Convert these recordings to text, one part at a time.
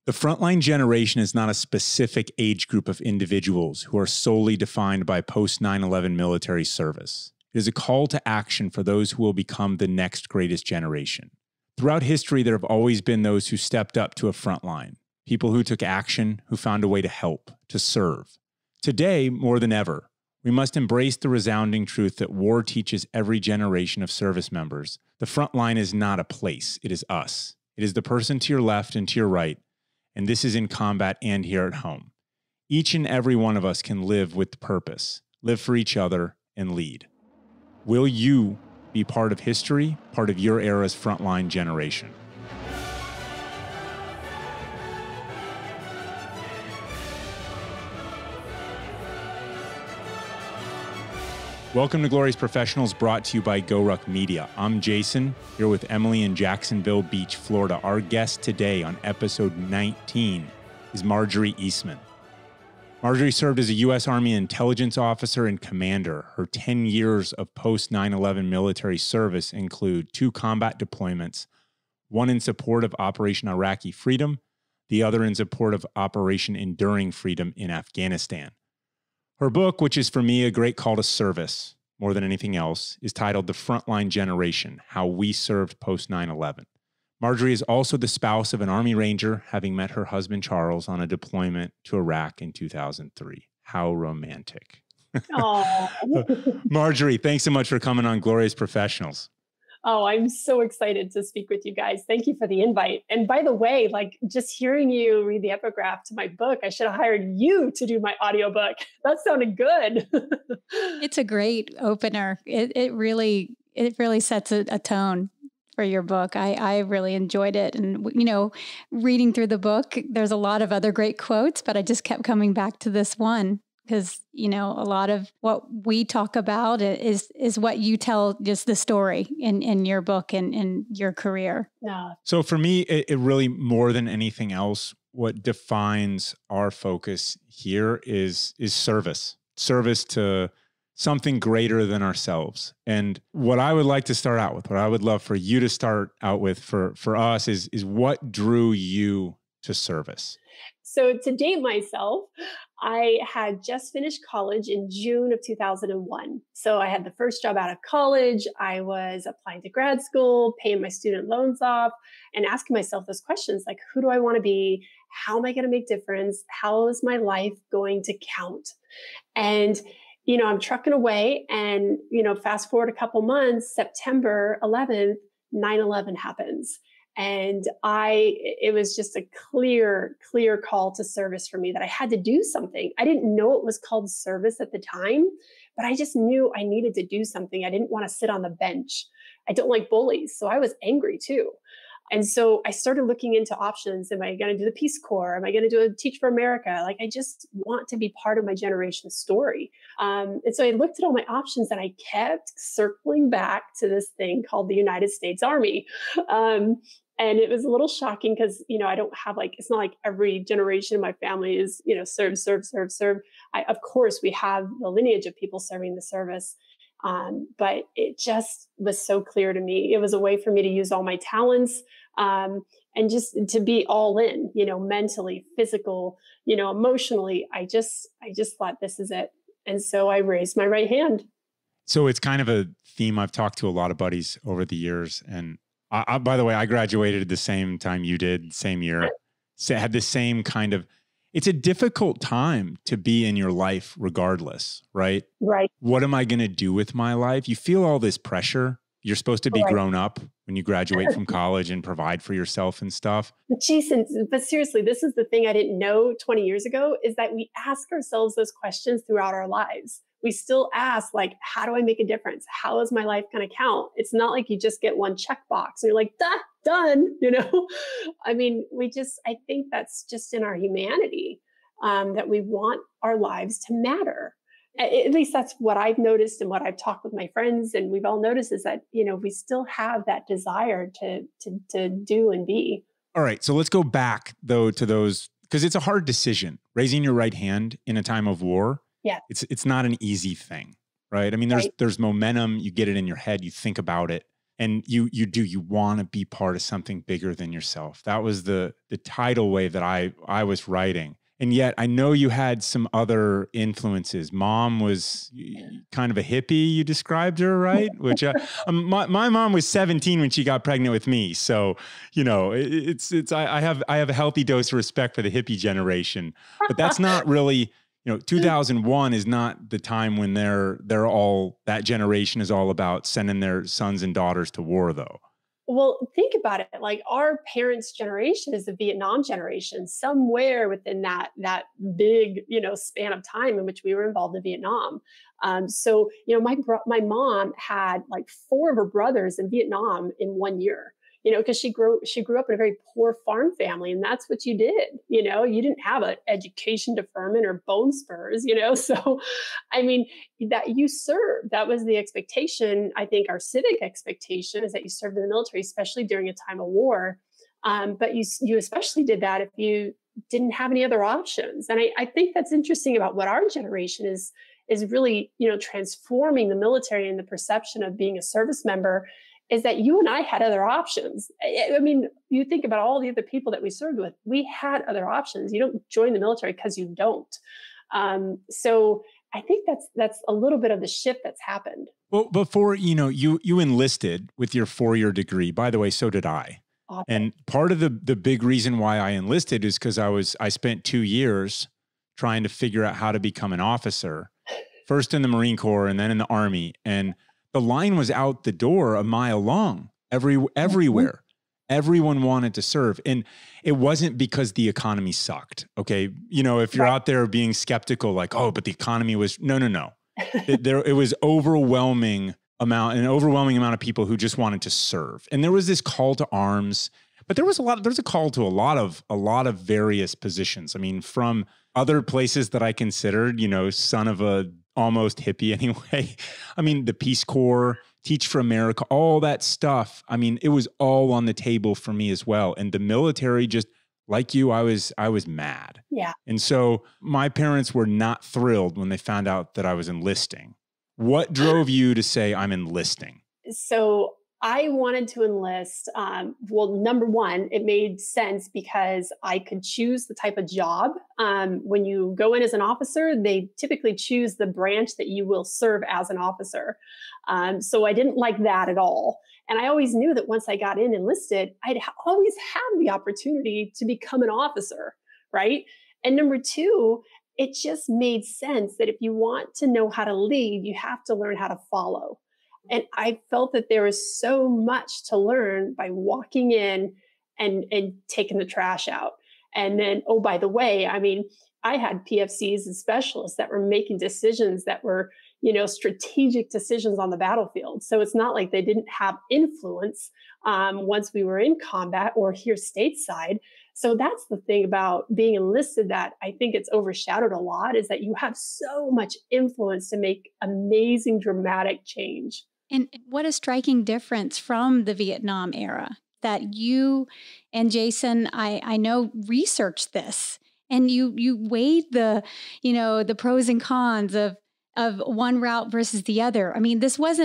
The Frontline Generation is not a specific age group of individuals who are solely defined by post 9/11 military service. It is a call to action for those who will become the next greatest generation. Throughout history, there have always been those who stepped up to a frontline, people who took action, who found a way to help, to serve. Today, more than ever, we must embrace the resounding truth that war teaches every generation of service members. The front line is not a place, it is us. It is the person to your left and to your right, and this is in combat and here at home. Each and every one of us can live with purpose, live for each other, and lead. Will you be part of history, part of your era's frontline generation? Welcome to Glorious Professionals, brought to you by GoRuck Media. I'm Jason, here with Emily in Jacksonville Beach, Florida. Our guest today on episode 19 is Marjorie Eastman. Marjorie served as a U.S. Army intelligence officer and commander. Her 10 years of post 9/11 military service include 2 combat deployments, one in support of Operation Iraqi Freedom, the other in support of Operation Enduring Freedom in Afghanistan. Her book, which is for me a great call to service more than anything else, is titled The Frontline Generation: How We Served Post 9/11. Marjorie is also the spouse of an Army Ranger, having met her husband Charles on a deployment to Iraq in 2003. How romantic. Marjorie, thanks so much for coming on Glorious Professionals. Oh, I'm so excited to speak with you guys. Thank you for the invite. And by the way, just hearing you read the epigraph to my book, I should have hired you to do my audiobook. That sounded good. It's a great opener. It really sets a tone for your book. I really enjoyed it. And, reading through the book, there's a lot of other great quotes, but I just kept coming back to this one. Because, a lot of what we talk about is what you tell, just the story in your book and in your career. Yeah. So for me, it really, more than anything else, what defines our focus here is service. Service to something greater than ourselves. And what I would like to start out with, what I would love for you to start out with for us is what drew you to service? So to date myself, I had just finished college in June of 2001. So I had the first job out of college. I was applying to grad school, paying my student loans off, and asking myself those questions like, who do I want to be? How am I going to make difference? How is my life going to count? And, I'm trucking away and, fast forward a couple months, September 11th, 9/11 happens. And it was just a clear call to service for me that I had to do something. I didn't know it was called service at the time, but I just knew I needed to do something. I didn't want to sit on the bench. I don't like bullies. So I was angry too. And so I started looking into options. Am I going to do the Peace Corps? Am I going to do a Teach for America? I just want to be part of my generation's story. And so I looked at all my options and I kept circling back to this thing called the United States Army. And it was a little shocking because, I don't have it's not like every generation in my family is, serve. Of course, we have the lineage of people serving the service. But it just was so clear to me. It was a way for me to use all my talents and just to be all in, mentally, physical, emotionally. I just thought this is it. And so I raised my right hand. So it's kind of a theme I've talked to a lot of buddies over the years. And I, by the way, I graduated at the same time you did, same year. So had the same kind of, it's a difficult time to be in your life regardless, right? Right. What am I going to do with my life? You feel all this pressure. You're supposed to be grown up when you graduate from college and provide for yourself and stuff. But Jason, but seriously, this is the thing I didn't know 20 years ago, is that we ask ourselves those questions throughout our lives. We still ask, how do I make a difference? How is my life going to count? It's not like you just get one checkbox and you're like, done, I think that's just in our humanity, that we want our lives to matter. At least that's what I've noticed and what I've talked with my friends. And we've all noticed is that, we still have that desire to do and be. All right. So let's go back though to those, because it's a hard decision. Raising your right hand in a time of war. Yeah. It's not an easy thing, right? I mean, there's momentum, you get it in your head, you think about it, And you want to be part of something bigger than yourself. That was the tidal wave that I was writing. And yet I know you had some other influences. Mom was kind of a hippie, you described her, right? Which my mom was 17 when she got pregnant with me. So, I have a healthy dose of respect for the hippie generation, but that's not really, 2001 is not the time when that generation is all about sending their sons and daughters to war, though. Well, think about it. Like our parents' generation is the Vietnam generation, somewhere within that big, span of time in which we were involved in Vietnam. So, my mom had like 4 of her brothers in Vietnam in 1 year. Because she grew up in a very poor farm family, and that's what you did. You didn't have an education deferment or bone spurs. So, I mean, that you served. That was the expectation. I think our civic expectation is that you served in the military, especially during a time of war. But you especially did that if you didn't have any other options. And I think that's interesting about what our generation is really, transforming the military and the perception of being a service member. Is that you and I had other options. I mean, you think about all the other people that we served with, we had other options. You don't join the military because you don't. So I think that's a little bit of the shift that's happened. Well, before, you enlisted with your 4-year degree. By the way, so did I. Awesome. And part of the big reason why I enlisted is because I spent 2 years trying to figure out how to become an officer, first in the Marine Corps and then in the Army. And the line was out the door a mile long, everywhere. Everyone wanted to serve. And it wasn't because the economy sucked. Okay. If you're out there being skeptical, like, oh, but the economy was, no. It was an overwhelming amount of people who just wanted to serve. And there was this call to arms, but there's a call to a lot of various positions. I mean, from other places that I considered, son of a almost hippie anyway. I mean, the Peace Corps, Teach for America, all that stuff. I mean, it was all on the table for me as well. And the military, just like you, I was mad. Yeah. And so my parents were not thrilled when they found out that I was enlisting. What drove you to say I'm enlisting? So I wanted to enlist. Well, number one, it made sense because I could choose the type of job. When you go in as an officer, they typically choose the branch that you will serve as an officer. So I didn't like that at all. And I always knew that once I got enlisted, I'd always have the opportunity to become an officer, right? And number two, it just made sense that if you want to know how to lead, you have to learn how to follow. And I felt that there was so much to learn by walking in and taking the trash out. And then, oh, by the way, I mean, I had PFCs and specialists that were making decisions that were, strategic decisions on the battlefield. So it's not like they didn't have influence once we were in combat or here stateside. So that's the thing about being enlisted that I think it's overshadowed a lot, is that you have so much influence to make amazing, dramatic change. And what a striking difference from the Vietnam era that you and Jason, I know, researched this, and you weighed the pros and cons of one route versus the other. I mean, this was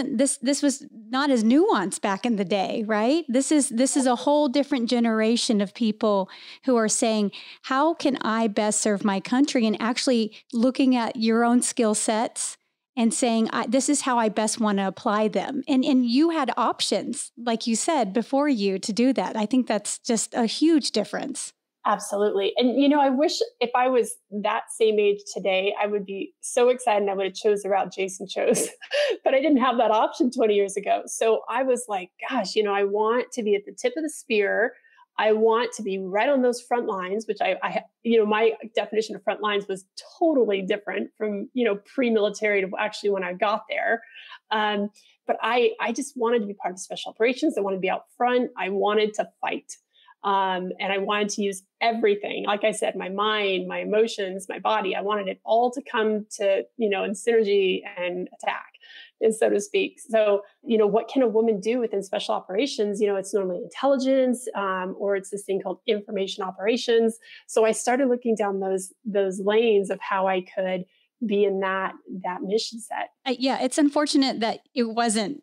not as nuanced back in the day, right? This is a whole different generation of people who are saying, how can I best serve my country? And actually looking at your own skill sets and saying, this is how I best want to apply them. And you had options, like you said, before you to do that. I think that's just a huge difference. Absolutely. And, I wish if I was that same age today, I would be so excited and I would have chose the route Jason chose, but I didn't have that option 20 years ago. So I was like, gosh, I want to be at the tip of the spear. I want to be right on those front lines, which I my definition of front lines was totally different from, pre-military to actually when I got there. But I just wanted to be part of special operations. I wanted to be out front. I wanted to fight. And I wanted to use everything. Like I said, my mind, my emotions, my body, I wanted it all to come to, in synergy and attack, so to speak. So, what can a woman do within special operations? It's normally intelligence, or it's this thing called information operations. So I started looking down those lanes of how I could be in that mission set. Yeah, it's unfortunate that it wasn't,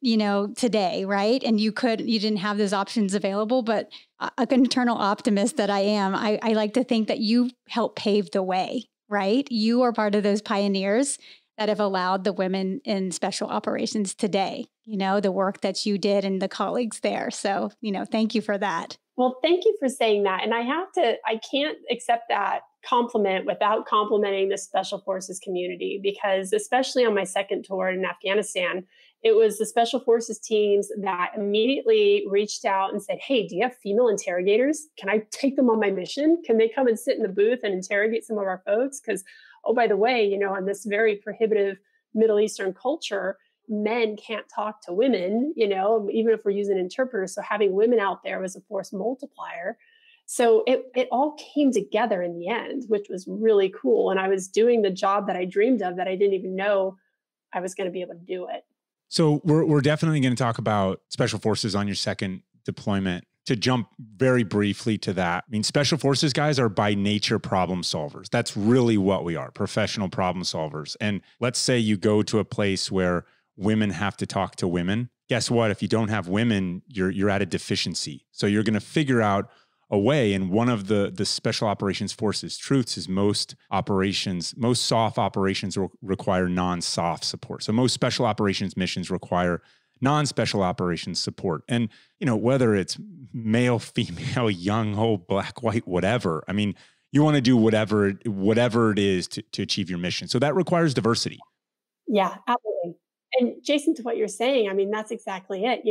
today, right? And you didn't have those options available. But an eternal optimist that I am, I like to think that you helped pave the way, right? You are part of those pioneers that have allowed the women in special operations today, the work that you did and the colleagues there. So, thank you for that. Well, thank you for saying that. And I can't accept that compliment without complimenting the Special Forces community, because especially on my second tour in Afghanistan, it was the Special Forces teams that immediately reached out and said, hey, do you have female interrogators? Can I take them on my mission? Can they come and sit in the booth and interrogate some of our folks? Because, oh, by the way, in this very prohibitive Middle Eastern culture, men can't talk to women, even if we're using interpreters. So having women out there was a force multiplier. So it all came together in the end, which was really cool. And I was doing the job that I dreamed of that I didn't even know I was going to be able to do it. So we're definitely going to talk about Special Forces on your second deployment. To jump very briefly to that, Special Forces guys are by nature problem solvers. That's really what we are, professional problem solvers. And let's say you go to a place where women have to talk to women. Guess what? If you don't have women, you're at a deficiency. So you're going to figure out a way. And one of the Special Operations Forces truths is most soft operations require non-soft support. So most special operations missions require non-special operations support. And, whether it's male, female, young, old, black, white, whatever, you want to do whatever it is to achieve your mission. So that requires diversity. Yeah, absolutely. And Jason, to what you're saying, that's exactly it.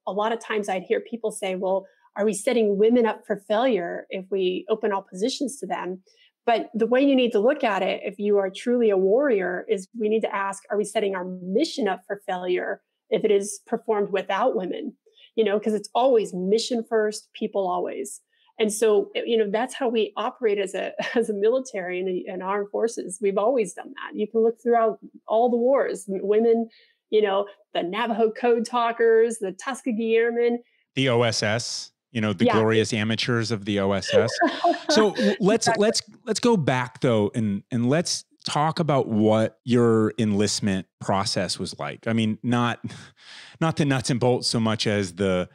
A lot of times I'd hear people say, well, are we setting women up for failure if we open all positions to them? But the way you need to look at it, if you are truly a warrior, is we need to ask, are we setting our mission up for failure if it is performed without women? Because it's always mission first, people always. And so, that's how we operate as a military and armed forces. We've always done that. You can look throughout all the wars, women, the Navajo code talkers, the Tuskegee Airmen, the OSS, the glorious amateurs of the OSS. Exactly. So let's go back though, and let's talk about what your enlistment process was like. Not the nuts and bolts so much as the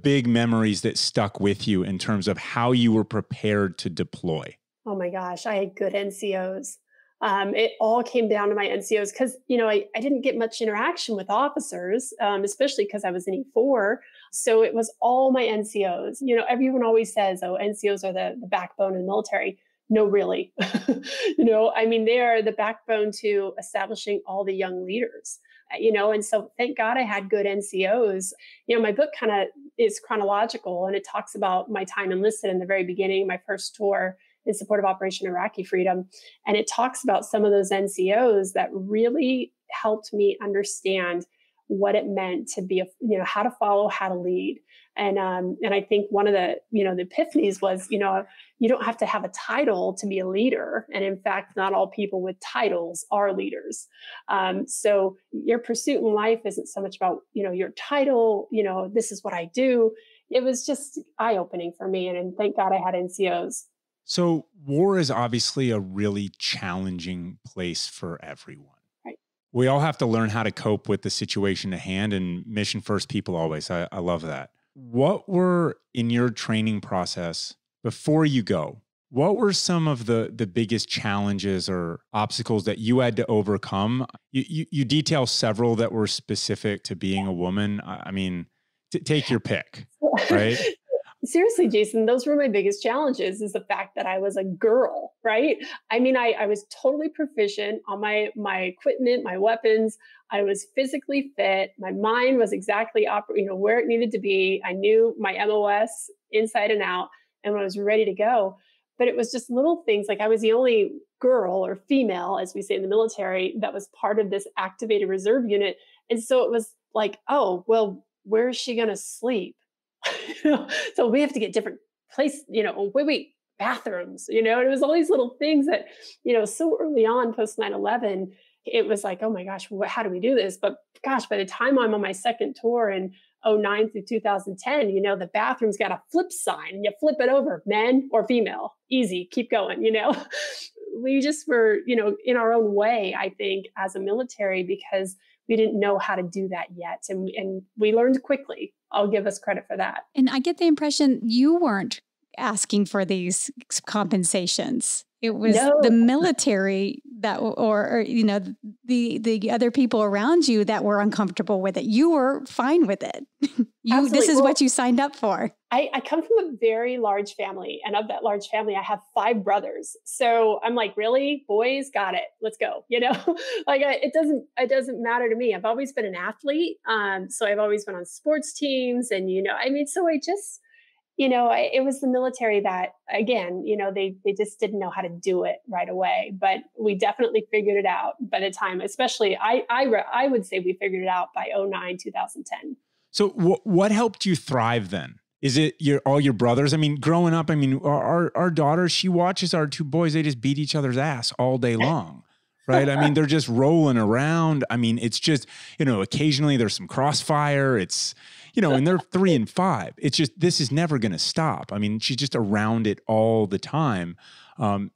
big memories that stuck with you in terms of how you were prepared to deploy. Oh my gosh, I had good NCOs. It all came down to my NCOs because, I didn't get much interaction with officers, especially because I was in E4. So it was all my NCOs. Everyone always says, oh, NCOs are the backbone of the military. No, really. They are the backbone to establishing all the young leaders. And so thank God I had good NCOs. My book kind of is chronological, and it talks about my time enlisted in the very beginning, my first tour in support of Operation Iraqi Freedom. And it talks about some of those NCOs that really helped me understand what it meant to be, how to follow, how to lead. And I think one of the, the epiphanies was, you don't have to have a title to be a leader. And in fact, not all people with titles are leaders. So your pursuit in life isn't so much about, your title, this is what I do. It was just eye-opening for me. And thank God I had NCOs. So war is obviously a really challenging place for everyone. Right. We all have to learn how to cope with the situation at hand, and mission first, people always. I love that. What were, in your training process, before you go, what were some of the biggest challenges or obstacles that you had to overcome? You detail several that were specific to being a woman. Take your pick, right? Seriously, Jason, those were my biggest challenges, is the fact that I was a girl, right? I was totally proficient on my equipment, my weapons. I was physically fit. My mind was exactly where it needed to be. I knew my MOS inside and out, and I was ready to go. But it was just little things, like I was the only girl or female, as we say in the military, that was part of this activated reserve unit. And so it was like, oh, well, where is she going to sleep? So we have to get different place, bathrooms, and it was all these little things that, so early on post 9/11, it was like, oh my gosh, how do we do this? But gosh, by the time I'm on my second tour in 2009 through 2010, the bathroom's got a flip sign and you flip it over, men or female, easy, keep going, we just were, in our own way, I think, as a military, because we didn't know how to do that yet. And we learned quickly. I'll give us credit for that. And I get the impression you weren't asking for these compensations. It was the military that, or the other people around you that were uncomfortable with it. You were fine with it. This is what you signed up for. I come from a very large family, and of that large family, I have 5 brothers. So I'm like, really, boys, got it. Let's go. It doesn't matter to me. I've always been an athlete. So I've always been on sports teams, and so I just, it was the military that, again, they just didn't know how to do it right away, but we definitely figured it out by the time, especially I would say we figured it out by 2009, 2010. So what helped you thrive then? Is it all your brothers? I mean, growing up, our daughter, she watches our 2 boys. They just beat each other's ass all day long. Right. I mean, they're just rolling around. I mean, it's just, occasionally there's some crossfire. It's, and they're 3 and 5. It's just, this is never going to stop. I mean, she's just around it all the time.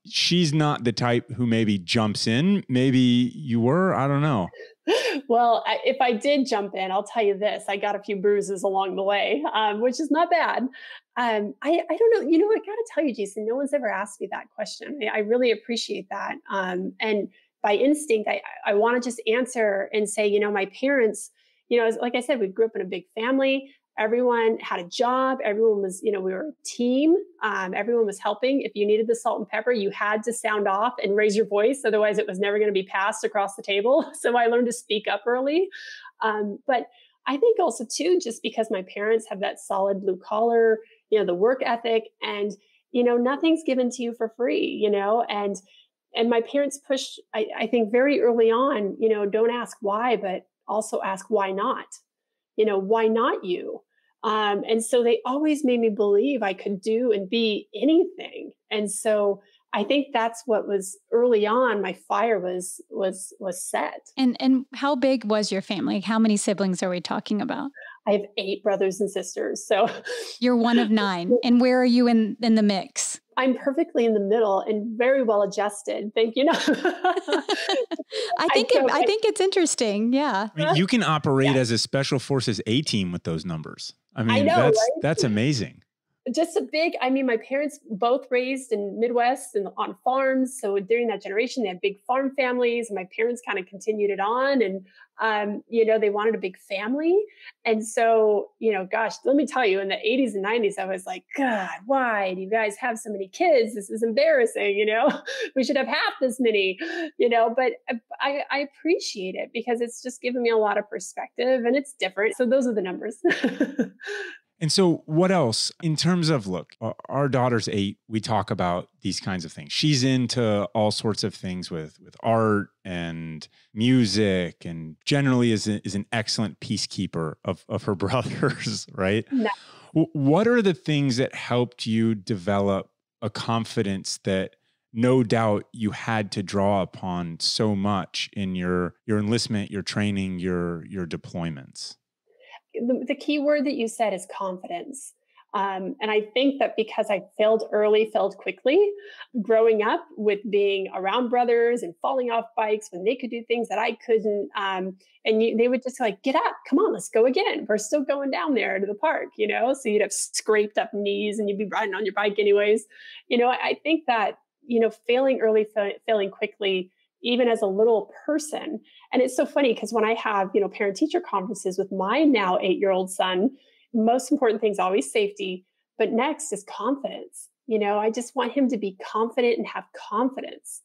She's not the type who maybe jumps in. Maybe you were, I don't know. Well, if I did jump in, I'll tell you this, I got a few bruises along the way, which is not bad. I don't know. I got to tell you, Jason, no one's ever asked me that question. I really appreciate that. And by instinct, I want to just answer and say, my parents, like I said, we grew up in a big family. Everyone had a job. Everyone was, we were a team. Everyone was helping. If you needed the salt and pepper, you had to sound off and raise your voice. Otherwise, it was never going to be passed across the table. So I learned to speak up early. But I think also, too, just because my parents have that solid blue collar, the work ethic, and, nothing's given to you for free, and my parents pushed, I think, very early on, don't ask why, but also ask why not? Why not you? And so they always made me believe I could do and be anything. And so I think that's what was early on. My fire was set. And how big was your family? How many siblings are we talking about? I have 8 brothers and sisters. So you're one of 9. And where are you in the mix? I'm perfectly in the middle and very well adjusted. Thank you. I think it's interesting. Yeah. I mean, you can operate as a special forces A team with those numbers. I mean, that's amazing. Just my parents both raised in Midwest and on farms. So during that generation, they had big farm families, and my parents kind of continued it on. And, they wanted a big family. And so, gosh, let me tell you, in the 80s and 90s, I was like, God, why do you guys have so many kids? This is embarrassing. We should have half this many, but I appreciate it because it's just given me a lot of perspective, and it's different. So those are the numbers. And so what else in terms of, look, our daughter's 8, we talk about these kinds of things. She's into all sorts of things with art and music, and generally is an excellent peacekeeper of her brothers, right? No. What are the things that helped you develop a confidence that no doubt you had to draw upon so much in your enlistment, your training, your deployments? The key word that you said is confidence. And I think that because I failed early, failed quickly, growing up with being around brothers and falling off bikes when they could do things that I couldn't. They would just like, get up, come on, let's go again. We're still going down there to the park, so you'd have scraped up knees and you'd be riding on your bike anyways. I think that, failing early, failing quickly, even as a little person. And it's so funny because when I have, parent-teacher conferences with my now 8-year-old son, most important thing is always safety, but next is confidence. I just want him to be confident and have confidence.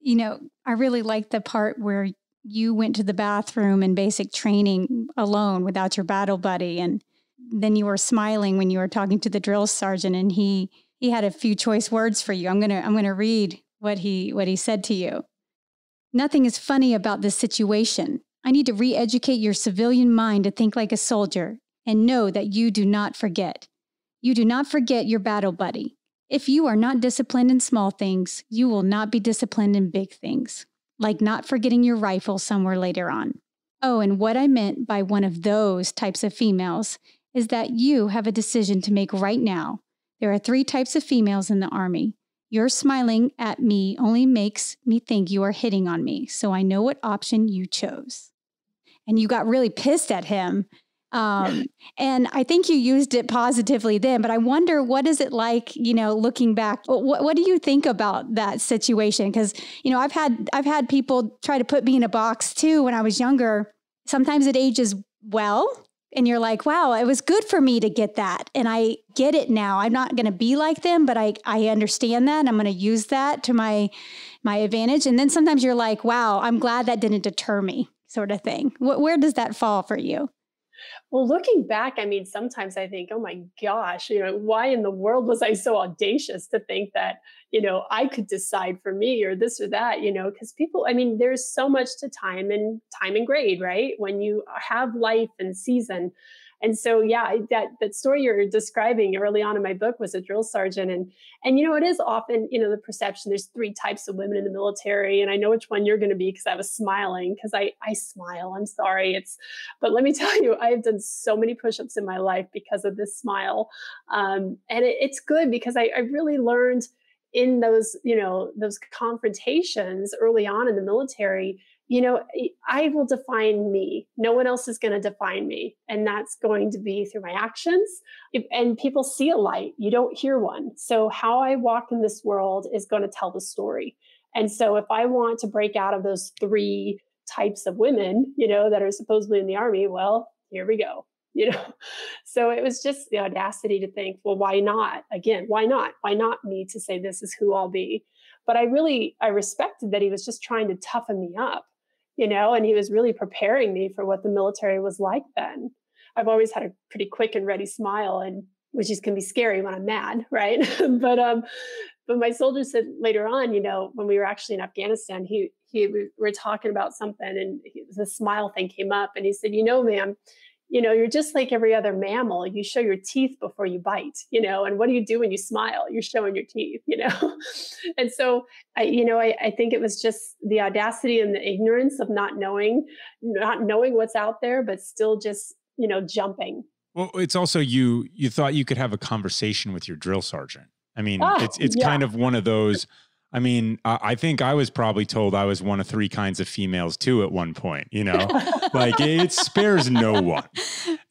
I really like the part where you went to the bathroom in basic training alone without your battle buddy. And then you were smiling when you were talking to the drill sergeant, and he had a few choice words for you. I'm going to read what he said to you. Nothing is funny about this situation. I need to re-educate your civilian mind to think like a soldier and know that you do not forget. You do not forget your battle buddy. If you are not disciplined in small things, you will not be disciplined in big things, like not forgetting your rifle somewhere later on. Oh, and what I meant by one of those types of females is that you have a decision to make right now. There are 3 types of females in the Army. Your smiling at me only makes me think you are hitting on me. So I know what option you chose. And you got really pissed at him. And I think you used it positively then, but I wonder, what is it like, looking back, what do you think about that situation? Because, I've had people try to put me in a box too when I was younger. Sometimes it ages well. And you're like, wow, it was good for me to get that. And I get it now. I'm not going to be like them, but I understand that. I'm going to use that to my advantage. And then sometimes you're like, wow, I'm glad that didn't deter me, sort of thing. Where does that fall for you? Well, looking back, sometimes I think, oh my gosh, why in the world was I so audacious to think that, I could decide for me or this or that, because people, there's so much to time and grade, right? When you have life and season. And so, yeah, that story you're describing early on in my book was a drill sergeant. And it is often, the perception, there's 3 types of women in the military. And I know which one you're going to be, because I was smiling, because I smile. I'm sorry. But let me tell you, I have done so many push-ups in my life because of this smile. And it's good because I really learned in those confrontations early on in the military, I will define me. No one else is going to define me. And that's going to be through my actions. And people see a light, you don't hear one. So how I walk in this world is going to tell the story. And so if I want to break out of those 3 types of women, that are supposedly in the Army, well, here we go. So it was just the audacity to think, well, why not? Again, why not? Why not me to say this is who I'll be? But I respected that he was just trying to toughen me up, and he was really preparing me for what the military was like then. I've always had a pretty quick and ready smile, and which can be scary when I'm mad, right? But my soldier said later on, when we were actually in Afghanistan, we were talking about something, and the smile thing came up, and he said, ma'am, you're just like every other mammal. You show your teeth before you bite, and what do you do when you smile? You're showing your teeth, And so I think it was just the audacity and the ignorance of not knowing what's out there, but still just, jumping. Well, it's also, you thought you could have a conversation with your drill sergeant. It's yeah. kind of one of those. I think I was probably told I was one of 3 kinds of females too at one point, like it spares no one.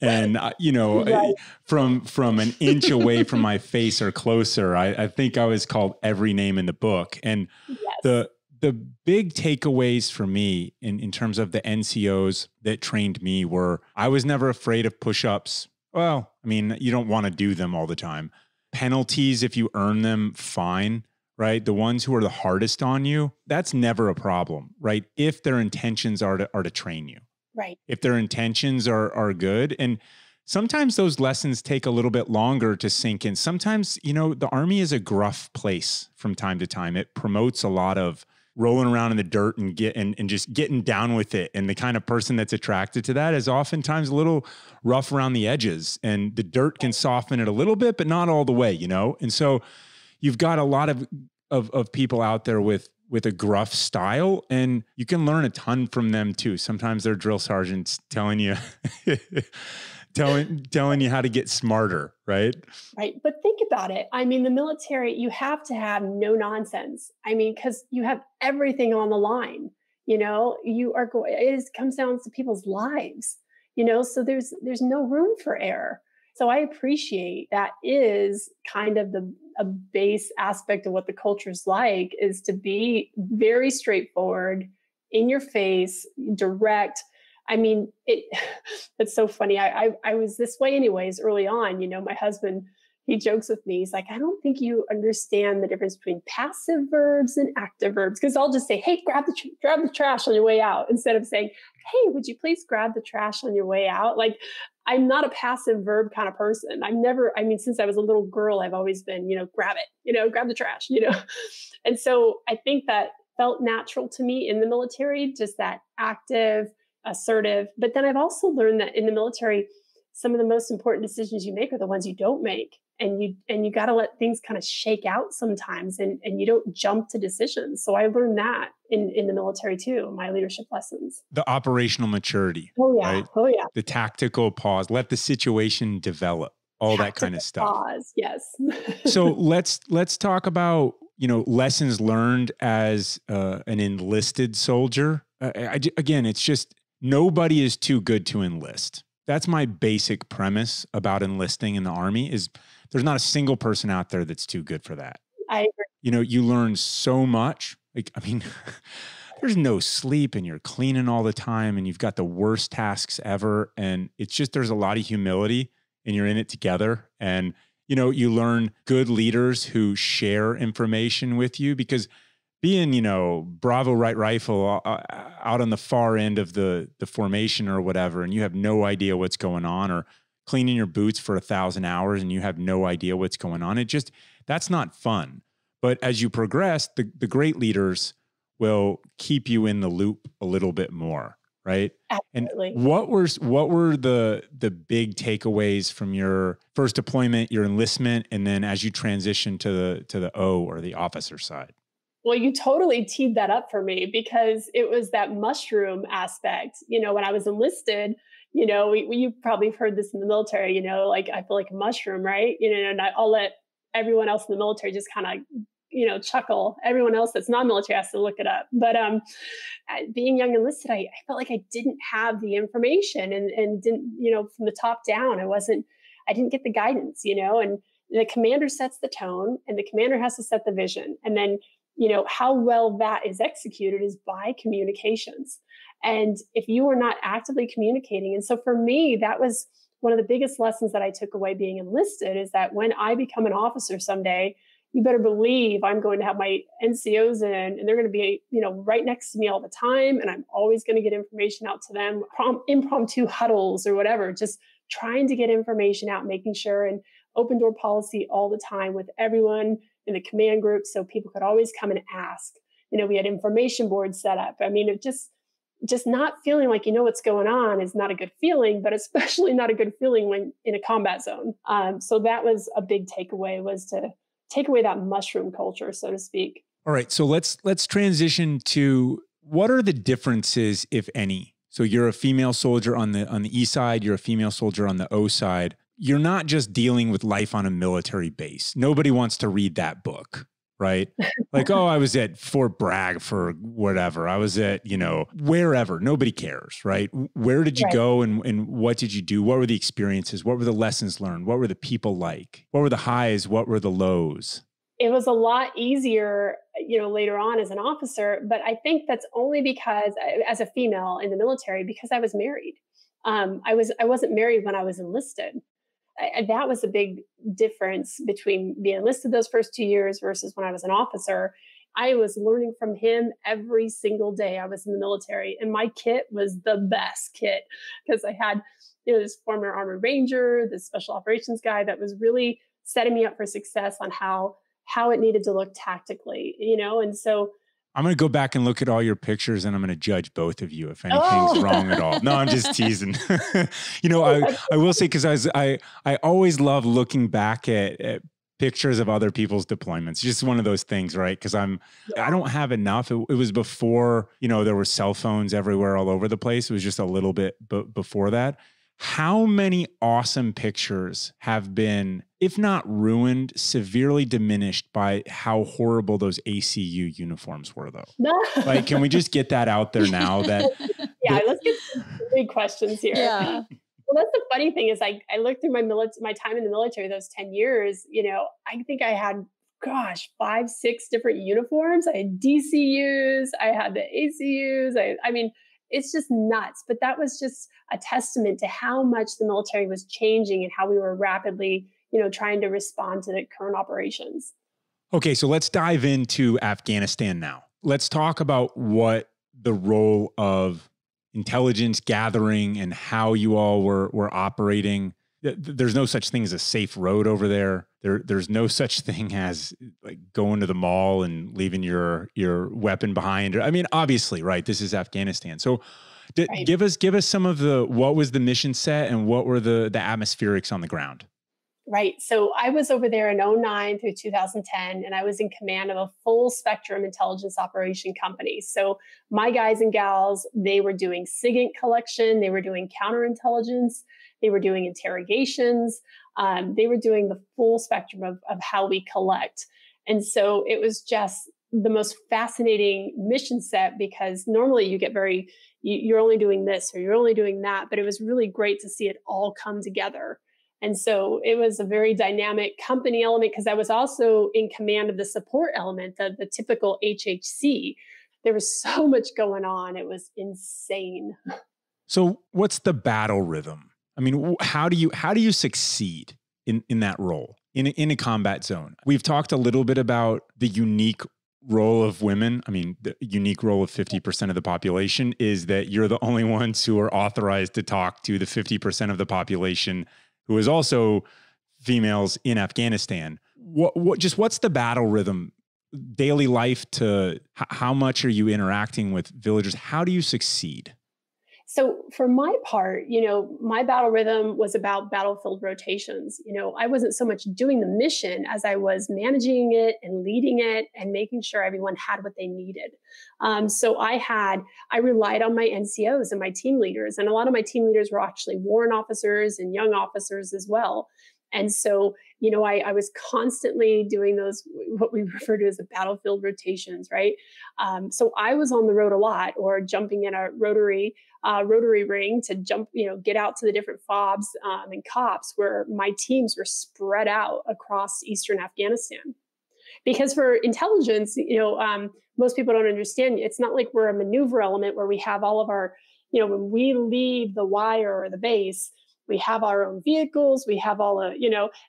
And, right. from an inch away from my face or closer, I think I was called every name in the book. And yes. The big takeaways for me in terms of the NCOs that trained me were, I was never afraid of push-ups. Well, you don't want to do them all the time. Penalties, if you earn them, fine. Right? The ones who are the hardest on you, that's never a problem, right? If their intentions are to train you. Right. If their intentions are good. And sometimes those lessons take a little bit longer to sink in. Sometimes, the Army is a gruff place from time to time. It promotes a lot of rolling around in the dirt and just getting down with it. And the kind of person that's attracted to that is oftentimes a little rough around the edges. And the dirt can soften it a little bit, but not all the way, And so you've got a lot of people out there with a gruff style, and you can learn a ton from them too. Sometimes they're drill sergeants telling you, telling you how to get smarter, right? Right. But think about it. The military, you have to have no nonsense. Because you have everything on the line. It comes down to people's lives. So there's no room for error. So I appreciate that is kind of a base aspect of what the culture is like, is to be very straightforward, in your face, direct. It's so funny. I was this way anyways early on. My husband, he jokes with me. He's like, I don't think you understand the difference between passive verbs and active verbs. Because I'll just say, hey, grab the trash on your way out, instead of saying, hey, would you please grab the trash on your way out? Like, I'm not a passive verb kind of person. Since I was a little girl, I've always been, grab it, grab the trash, And so I think that felt natural to me in the military, just that active, assertive. But then I've also learned that in the military, some of the most important decisions you make are the ones you don't make. And you got to let things kind of shake out sometimes, and you don't jump to decisions. So I learned that in the military too, my leadership lessons. The operational maturity. Oh yeah. Right? Oh yeah. The tactical pause, let the situation develop, all that kind of stuff. Pause, yes. So let's talk about, lessons learned as an enlisted soldier. Again, it's just nobody is too good to enlist. That's my basic premise about enlisting in the Army is there's not a single person out there that's too good for that. I agree. You learn so much. There's no sleep and you're cleaning all the time and you've got the worst tasks ever. And it's just, there's a lot of humility and you're in it together. And, you learn good leaders who share information with you because being, Bravo right rifle out on the far end of the formation or whatever, and you have no idea what's going on, or cleaning your boots for 1,000 hours and you have no idea what's going on. That's not fun. But as you progress, the great leaders will keep you in the loop a little bit more, right? Absolutely. And what were the big takeaways from your first deployment, your enlistment, and then as you transition to the O or the officer side? Well, you totally teed that up for me because it was that mushroom aspect. When I was enlisted, you probably have heard this in the military, like I feel like a mushroom, right? And I'll let everyone else in the military just kind of, chuckle. Everyone else that's non-military has to look it up. But being young enlisted, I felt like I didn't have the information and didn't, from the top down, I didn't get the guidance, and the commander sets the tone and the commander has to set the vision. And then, how well that is executed is by communications. And if you are not actively communicating, and so for me, that was one of the biggest lessons that I took away being enlisted is that when I become an officer someday, you better believe I'm going to have my NCOs in and they're going to be, right next to me all the time. And I'm always going to get information out to them, impromptu huddles or whatever, just trying to get information out, making sure, and open door policy all the time with everyone in the command group. So people could always come and ask. We had information boards set up. It just not feeling like what's going on is not a good feeling, but especially not a good feeling when in a combat zone. So that was a big takeaway, was to take away that mushroom culture, so to speak. All right. So let's transition to what are the differences, if any? So you're a female soldier on the E side, you're a female soldier on the O side. You're not just dealing with life on a military base. Nobody wants to read that book, right? Like, I was at Fort Bragg for whatever. I was at, wherever. Nobody cares, right? Where did you go and what did you do? What were the experiences? What were the lessons learned? What were the people like? What were the highs? What were the lows? It was a lot easier, later on as an officer, but I think that's only because as a female in the military, because I was married. I wasn't married when I was enlisted. That was a big difference between being enlisted those first 2 years versus when I was an officer. I was learning from him every single day I was in the military. And my kit was the best kit because I had, this former Armored Ranger, this special operations guy that was really setting me up for success on how it needed to look tactically, and so I'm going to go back and look at all your pictures and I'm going to judge both of you if anything's wrong at all. No, I'm just teasing. I will say, because I always love looking back at pictures of other people's deployments. Just one of those things, right? Because I don't have enough. It was before, there were cell phones everywhere all over the place. It was just a little bit before that. How many awesome pictures have been, if not ruined, severely diminished by how horrible those ACU uniforms were, though? Like, can we just get that out there now? Let's get some big questions here. Yeah. Well, that's the funny thing is I looked through my time in the military, those 10 years, I think I had, 5, 6 different uniforms. I had DCUs, I had the ACUs. It's just nuts. But that was just a testament to how much the military was changing and how we were rapidly, trying to respond to the current operations. Okay, so let's dive into Afghanistan now. Let's talk about what the role of intelligence gathering and how you all were operating. There's no such thing as a safe road over there. There's no such thing as like going to the mall and leaving your weapon behind. Obviously, right? This is Afghanistan. So right. Give us some of what was the mission set and what were the atmospherics on the ground? Right. So I was over there in 2009 through 2010, and I was in command of a full spectrum intelligence operation company. So my guys and gals, they were doing SIGINT collection, they were doing counterintelligence, they were doing interrogations, they were doing the full spectrum of how we collect. And so it was just the most fascinating mission set, because normally you get you're only doing this or you're only doing that, but it was really great to see it all come together. And so it was a very dynamic company element, because I was also in command of the support element, the typical HHC. There was so much going on. It was insane. So what's the battle rhythm? I mean, how do you succeed in that role in a combat zone? We've talked a little bit about the unique role of women. I mean, the unique role of 50% of the population is that you're the only ones who are authorized to talk to the 50% of the population who is also females in Afghanistan. What's the battle rhythm, daily life, to how much are you interacting with villagers? How do you succeed? So for my part, my battle rhythm was about battlefield rotations. I wasn't so much doing the mission as I was managing it and leading it and making sure everyone had what they needed. So I relied on my NCOs and my team leaders, and a lot of my team leaders were actually warrant officers and young officers as well. And so, I was constantly doing those, what we refer to as the battlefield rotations, right? So I was on the road a lot, or jumping in a rotary ring to jump, get out to the different FOBs and COPs where my teams were spread out across Eastern Afghanistan. Because for intelligence, most people don't understand. It's not like we're a maneuver element where we have all of our, when we leave the wire or the base, we have our own vehicles, we have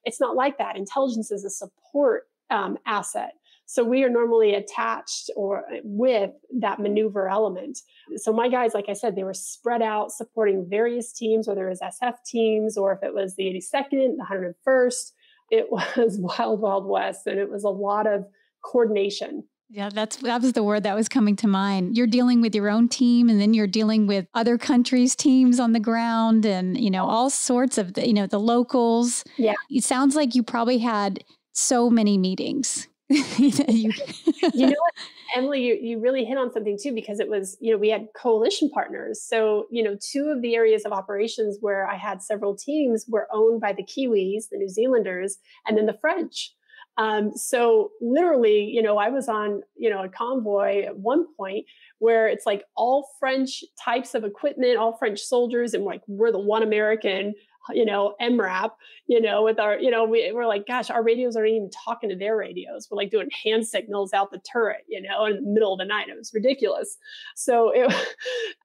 it's not like that. Intelligence is a support asset. So we are normally attached or with that maneuver element. So my guys, like I said, they were spread out supporting various teams, whether it was SF teams or if it was the 82nd, the 101st. It was wild, wild west. And it was a lot of coordination. Yeah, that was the word that was coming to mind. You're dealing with your own team, and then you're dealing with other countries' teams on the ground, and all sorts of the locals. Yeah, it sounds like you probably had so many meetings. You know what, Emily, you really hit on something too, because it was, we had coalition partners. So, two of the areas of operations where I had several teams were owned by the Kiwis, the New Zealanders, and then the French. So literally, I was on, a convoy at one point where it's like all French types of equipment, all French soldiers, and like we're the one American, MRAP, with our, we're like, gosh, our radios aren't even talking to their radios. We're like doing hand signals out the turret, in the middle of the night. It was ridiculous. So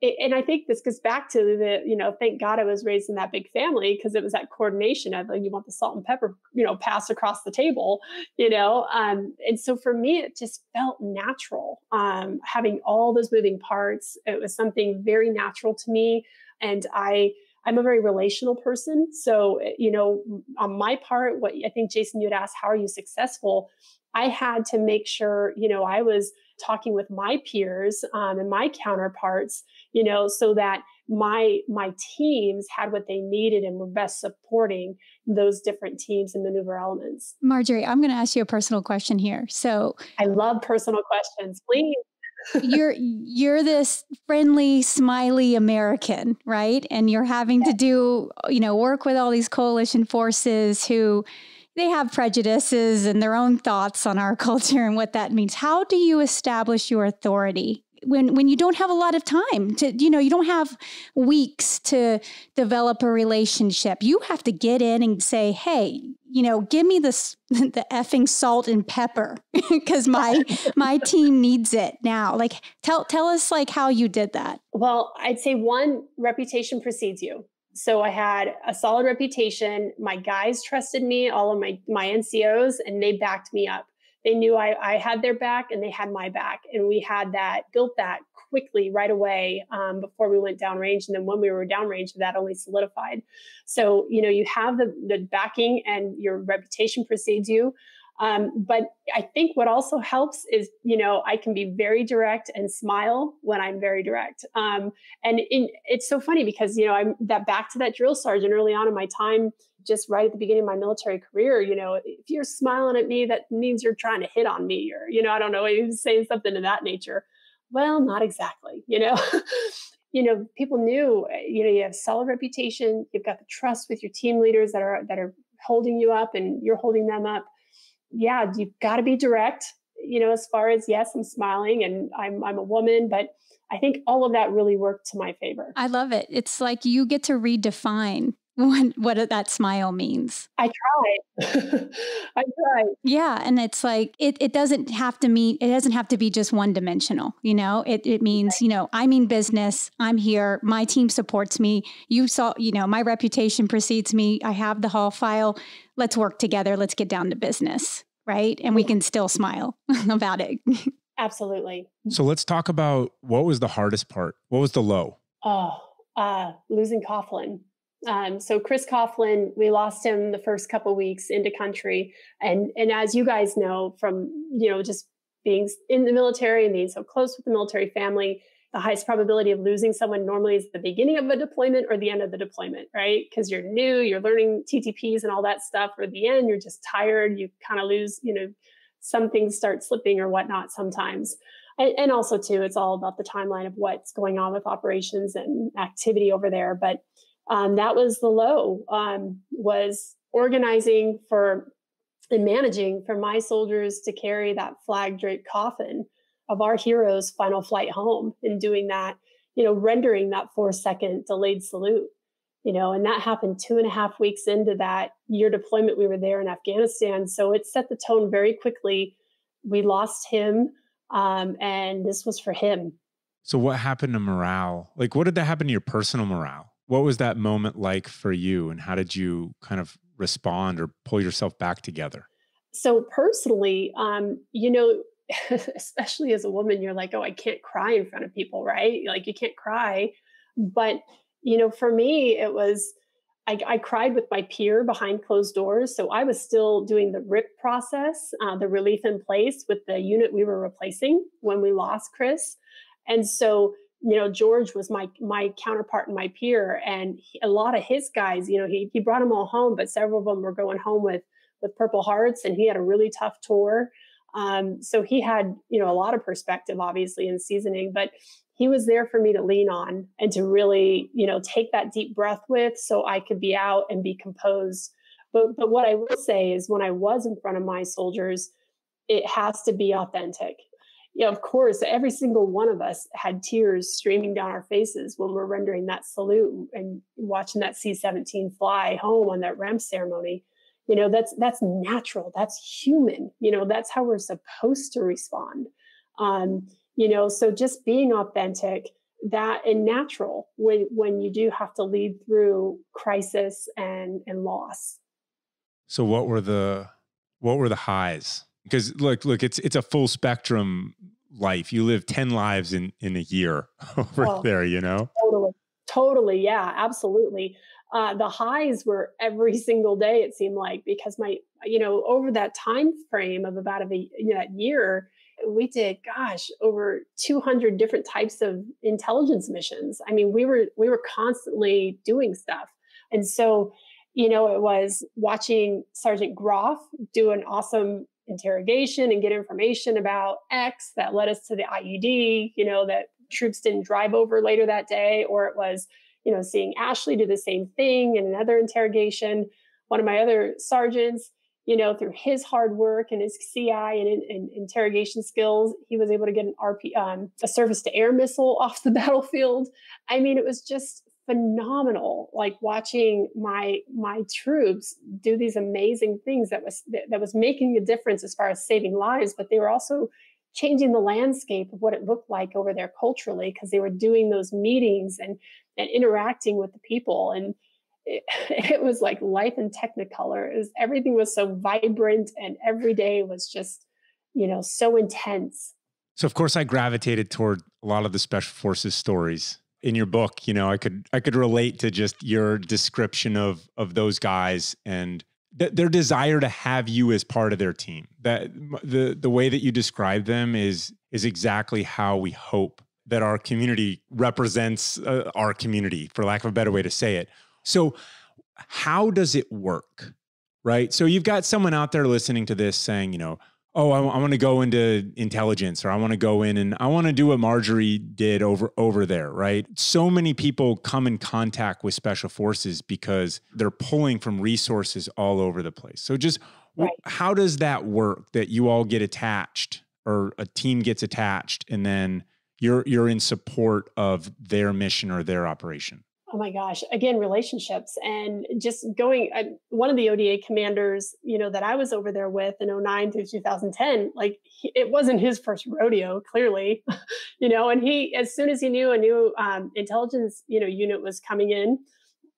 and I think this goes back to the, thank God I was raised in that big family, because it was that coordination of like, you want the salt and pepper, passed across the table, and so for me, it just felt natural, having all those moving parts. It was something very natural to me. And I'm a very relational person. So, on my part, what I think, Jason, you'd asked, how are you successful? I had to make sure, I was talking with my peers and my counterparts, so that my teams had what they needed and were best supporting those different teams and maneuver elements. Marjorie, I'm going to ask you a personal question here. So I love personal questions. Please. You're this friendly, smiley American, right? And you're having to do, work with all these coalition forces who they have prejudices and their own thoughts on our culture and what that means. How do you establish your authority when you don't have a lot of time to, you don't have weeks to develop a relationship? You have to get in and say, hey, give me the effing salt and pepper because my team needs it now. Like, tell us like how you did that. Well, I'd say one, reputation precedes you. So I had a solid reputation. My guys trusted me, all of my NCOs, and they backed me up. They knew I had their back and they had my back. And we had built that quickly right away before we went downrange. And then when we were downrange, that only solidified. So, you have the backing and your reputation precedes you. But I think what also helps is, I can be very direct and smile when I'm very direct. It's so funny because, I'm back to that drill sergeant early on in my time, just right at the beginning of my military career. If you're smiling at me, that means you're trying to hit on me, or, I don't know, he was saying something of that nature. Well, not exactly, people knew, you have solid reputation. You've got the trust with your team leaders that are holding you up and you're holding them up. yeah, you've got to be direct, as far as, yes, I'm smiling and I'm a woman, but I think all of that really worked to my favor. I love it. It's like you get to redefine what that smile means. I tried. I tried. Yeah. And it's like, it doesn't have to mean, it doesn't have to be just one dimensional, it means, I mean business, I'm here, my team supports me. You saw, my reputation precedes me. I have the hall file. Let's work together. Let's get down to business. Right. And we can still smile about it. Absolutely. So let's talk about what was the hardest part. What was the low? Losing Coughlin. So Chris Coughlin, we lost him the first couple of weeks into country. And as you guys know from, just being in the military and being so close with the military family, the highest probability of losing someone normally is the beginning of a deployment or the end of the deployment, right? Because you're new, you're learning TTPs and all that stuff. Or the end, you're just tired. You kind of lose, some things start slipping or whatnot sometimes. And also too, it's all about the timeline of what's going on with operations and activity over there. But that was the low, was organizing for and managing for my soldiers to carry that flag draped coffin of our hero's final flight home, and doing that, rendering that 4-second delayed salute, and that happened 2.5 weeks into that year deployment. We were there in Afghanistan. So it set the tone very quickly. We lost him, and this was for him. So what happened to morale? Like, what did that happen to your personal morale? What was that moment like for you, and how did you kind of respond or pull yourself back together? So personally, especially as a woman, you're like, oh, I can't cry in front of people, right? Like, you can't cry. But, for me, it was, I cried with my peer behind closed doors. So I was still doing the RIP process, the relief in place with the unit we were replacing when we lost Chris. And so, George was my counterpart and my peer, and a lot of his guys, he brought them all home, but several of them were going home with Purple Hearts, and he had a really tough tour. So he had, a lot of perspective, obviously, in seasoning, but he was there for me to lean on and to really, take that deep breath with, so I could be out and be composed. But what I will say is, when I was in front of my soldiers, it has to be authentic. Of course, every single one of us had tears streaming down our faces when we're rendering that salute and watching that C-17 fly home on that ramp ceremony. That's natural. That's human. That's how we're supposed to respond. So just being authentic, that and natural when you do have to lead through crisis and loss. So what were the highs? Because look, it's a full spectrum life. You live 10 lives in a year over there, Totally. Yeah, absolutely. The highs were every single day, it seemed like, because over that time frame of about that year, we did, over 200 different types of intelligence missions. I mean, we were constantly doing stuff. And so, it was watching Sergeant Groff do an awesome interrogation and get information about X that led us to the IED, that troops didn't drive over later that day, or it was, seeing Ashley do the same thing in another interrogation. One of my other sergeants, through his hard work and his CI and interrogation skills, he was able to get a surface to air missile off the battlefield. I mean, it was just phenomenal, like watching my troops do these amazing things that was making a difference as far as saving lives, but they were also changing the landscape of what it looked like over there culturally, because they were doing those meetings and interacting with the people. And it was like life in Technicolor. Everything was so vibrant, and every day was just, so intense. So of course I gravitated toward a lot of the Special Forces stories. In your book, I could relate to just your description of those guys and their desire to have you as part of their team. That the way that you describe them is exactly how we hope that our community represents our community, for lack of a better way to say it. So how does it work, right? So you've got someone out there listening to this saying, oh, I want to go into intelligence, or I want to go in and I want to do what Marjorie did over there, right? So many people come in contact with Special Forces because they're pulling from resources all over the place. So just Right. How does that work, that you all get attached or a team gets attached and then you're in support of their mission or their operation? Oh my gosh. Again, relationships and just going, one of the ODA commanders, that I was over there with in 2009 through 2010, like it wasn't his first rodeo, clearly, and he, as soon as he knew a new intelligence, unit was coming in,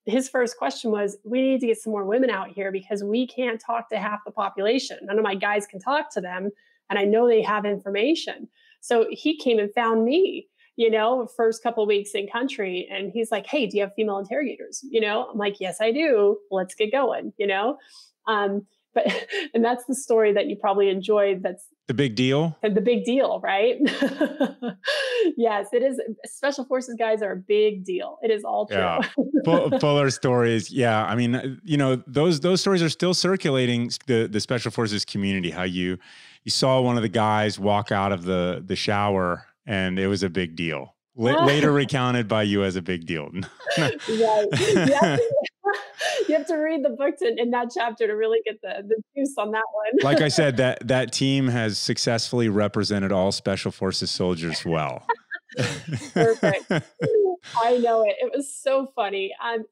his first question was, we need to get some more women out here because we can't talk to half the population. None of my guys can talk to them. And I know they have information. So he came and found me, first couple of weeks in country. And he's like, hey, do you have female interrogators? I'm like, yes, I do. Let's get going, but, and that's the story that you probably enjoyed. That's the big deal. The big deal, right? Yes, it is. Special forces guys are a big deal. It is all true. Yeah. Fuller stories. Yeah. I mean, those stories are still circulating the special forces community, how you saw one of the guys walk out of the shower and it was a big deal. Later recounted by you as a big deal. Right. Yeah. You have to read the books in that chapter to really get the juice on that one. Like I said, that team has successfully represented all special forces soldiers well. Perfect. I know it. It was so funny. And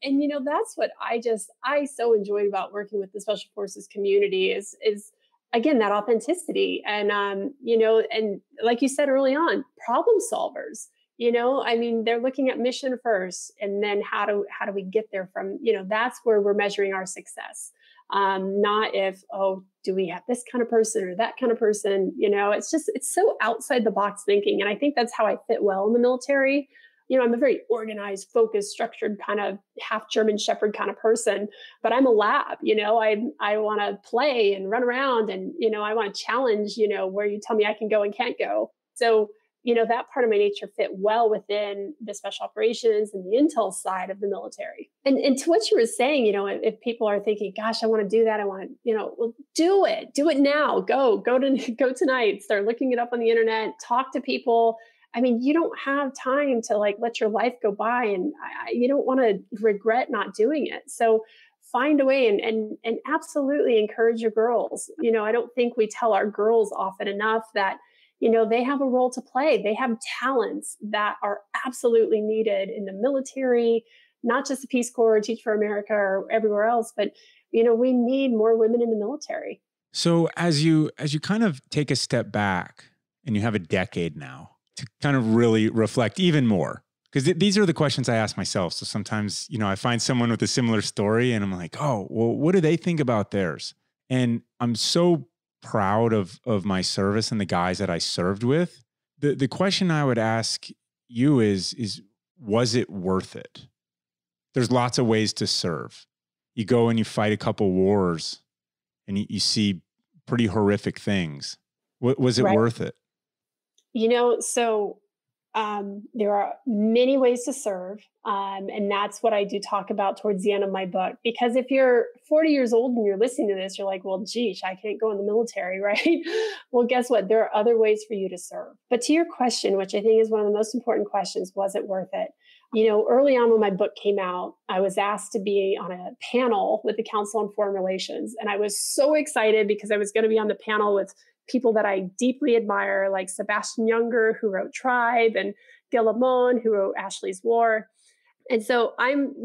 that's what I so enjoyed about working with the special forces community is again, that authenticity and, and like you said early on, problem solvers. They're looking at mission first, and then how do we get there from, that's where we're measuring our success. Not if, do we have this kind of person or that kind of person? It's so outside the box thinking. And I think that's how I fit well in the military. I'm a very organized, focused, structured kind of half German Shepherd kind of person, but I'm a lab, I want to play and run around and, I want to challenge, where you tell me I can go and can't go. So, that part of my nature fit well within the special operations and the intel side of the military. And to what you were saying, if people are thinking, gosh, I want to do that. I want to, well, do it now. Go tonight, start looking it up on the internet, talk to people. You don't have time to let your life go by and you don't want to regret not doing it. So find a way and absolutely encourage your girls. I don't think we tell our girls often enough that they have a role to play. They have talents that are absolutely needed in the military, not just the Peace Corps or Teach for America or everywhere else, but, we need more women in the military. So as you kind of take a step back and you have a decade now to kind of really reflect even more, because these are the questions I ask myself. So sometimes, I find someone with a similar story and I'm like, oh, well, what do they think about theirs? And I'm so proud of my service and the guys that I served with. The question I would ask you is was it worth it? There's lots of ways to serve. You go and you fight a couple wars and you see pretty horrific things. Was it worth it? So there are many ways to serve. And that's what I do talk about towards the end of my book. Because if you're 40 years old and you're listening to this, you're like, well, geez, I can't go in the military, right? Well, guess what? There are other ways for you to serve. But to your question, which I think is one of the most important questions, was it worth it? Early on when my book came out, I was asked to be on a panel with the Council on Foreign Relations. And I was so excited because I was going to be on the panel with people that I deeply admire, like Sebastian Junger, who wrote Tribe, and Gil Lamon, who wrote Ashley's War. And so I'm,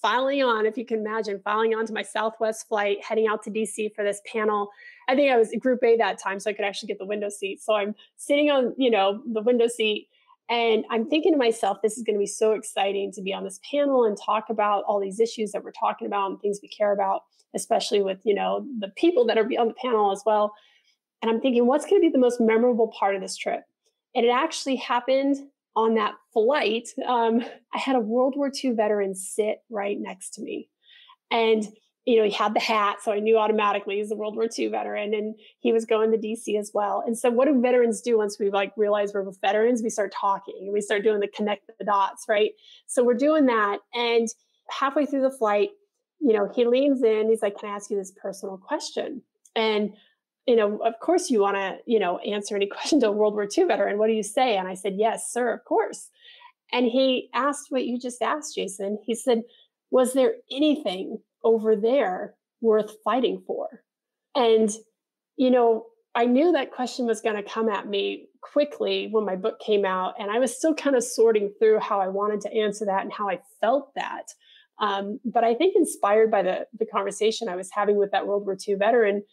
filing on, if you can imagine, filing on to my Southwest flight, heading out to DC for this panel. I think I was Group A that time, so I could actually get the window seat. So I'm sitting on, the window seat, and I'm thinking to myself, this is going to be so exciting to be on this panel and talk about all these issues that we're talking about and things we care about, especially with, the people that are on the panel as well. And I'm thinking, what's going to be the most memorable part of this trip? And it actually happened on that flight. I had a World War II veteran sit right next to me. And, he had the hat. So I knew automatically he's a World War II veteran. And he was going to DC as well. And so what do veterans do once we realize we're with veterans? We start talking and we start doing the connect the dots, right? So we're doing that. And halfway through the flight, he leans in. He's like, can I ask you this personal question? And of course you want to, answer any question to a World War II veteran. What do you say? And I said, yes, sir, of course. And he asked what you just asked, Jason. He said, was there anything over there worth fighting for? And, I knew that question was going to come at me quickly when my book came out. And I was still kind of sorting through how I wanted to answer that and how I felt that. But I think inspired by the conversation I was having with that World War II veteran,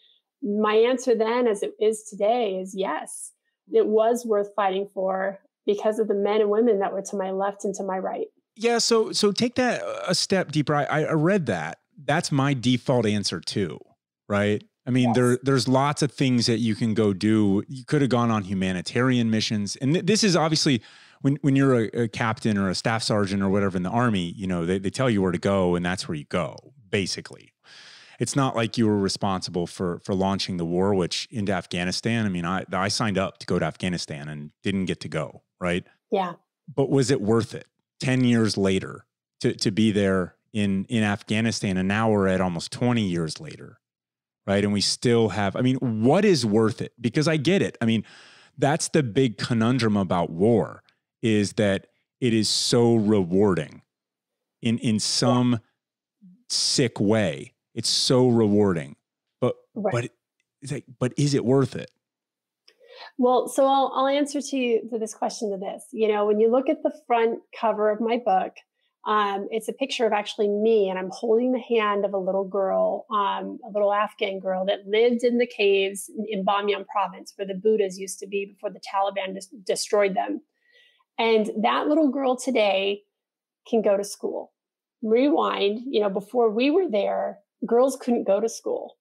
my answer then, as it is today, is yes, it was worth fighting for because of the men and women that were to my left and to my right. Yeah. So take that a step deeper. I read that. That's my default answer too, right? I mean, Yes. there's lots of things that you can go do. You could have gone on humanitarian missions. And this is obviously when you're a captain or a staff sergeant or whatever in the Army, they tell you where to go and that's where you go, basically. It's not like you were responsible for launching the war, which into Afghanistan. I mean, I signed up to go to Afghanistan and didn't get to go, right? Yeah. But was it worth it 10 years later to be there in Afghanistan? And now we're at almost 20 years later, right? And we still have, what is worth it? Because I get it. That's the big conundrum about war, is that it is so rewarding in some sick way. It's so rewarding, but it's like, but is it worth it? Well, so I'll answer to this question to this. When you look at the front cover of my book, it's a picture of actually me, and I'm holding the hand of a little girl, a little Afghan girl that lived in the caves in Bamyan province, where the Buddhas used to be before the Taliban destroyed them. And that little girl today can go to school. Rewind, before we were there, girls couldn't go to school.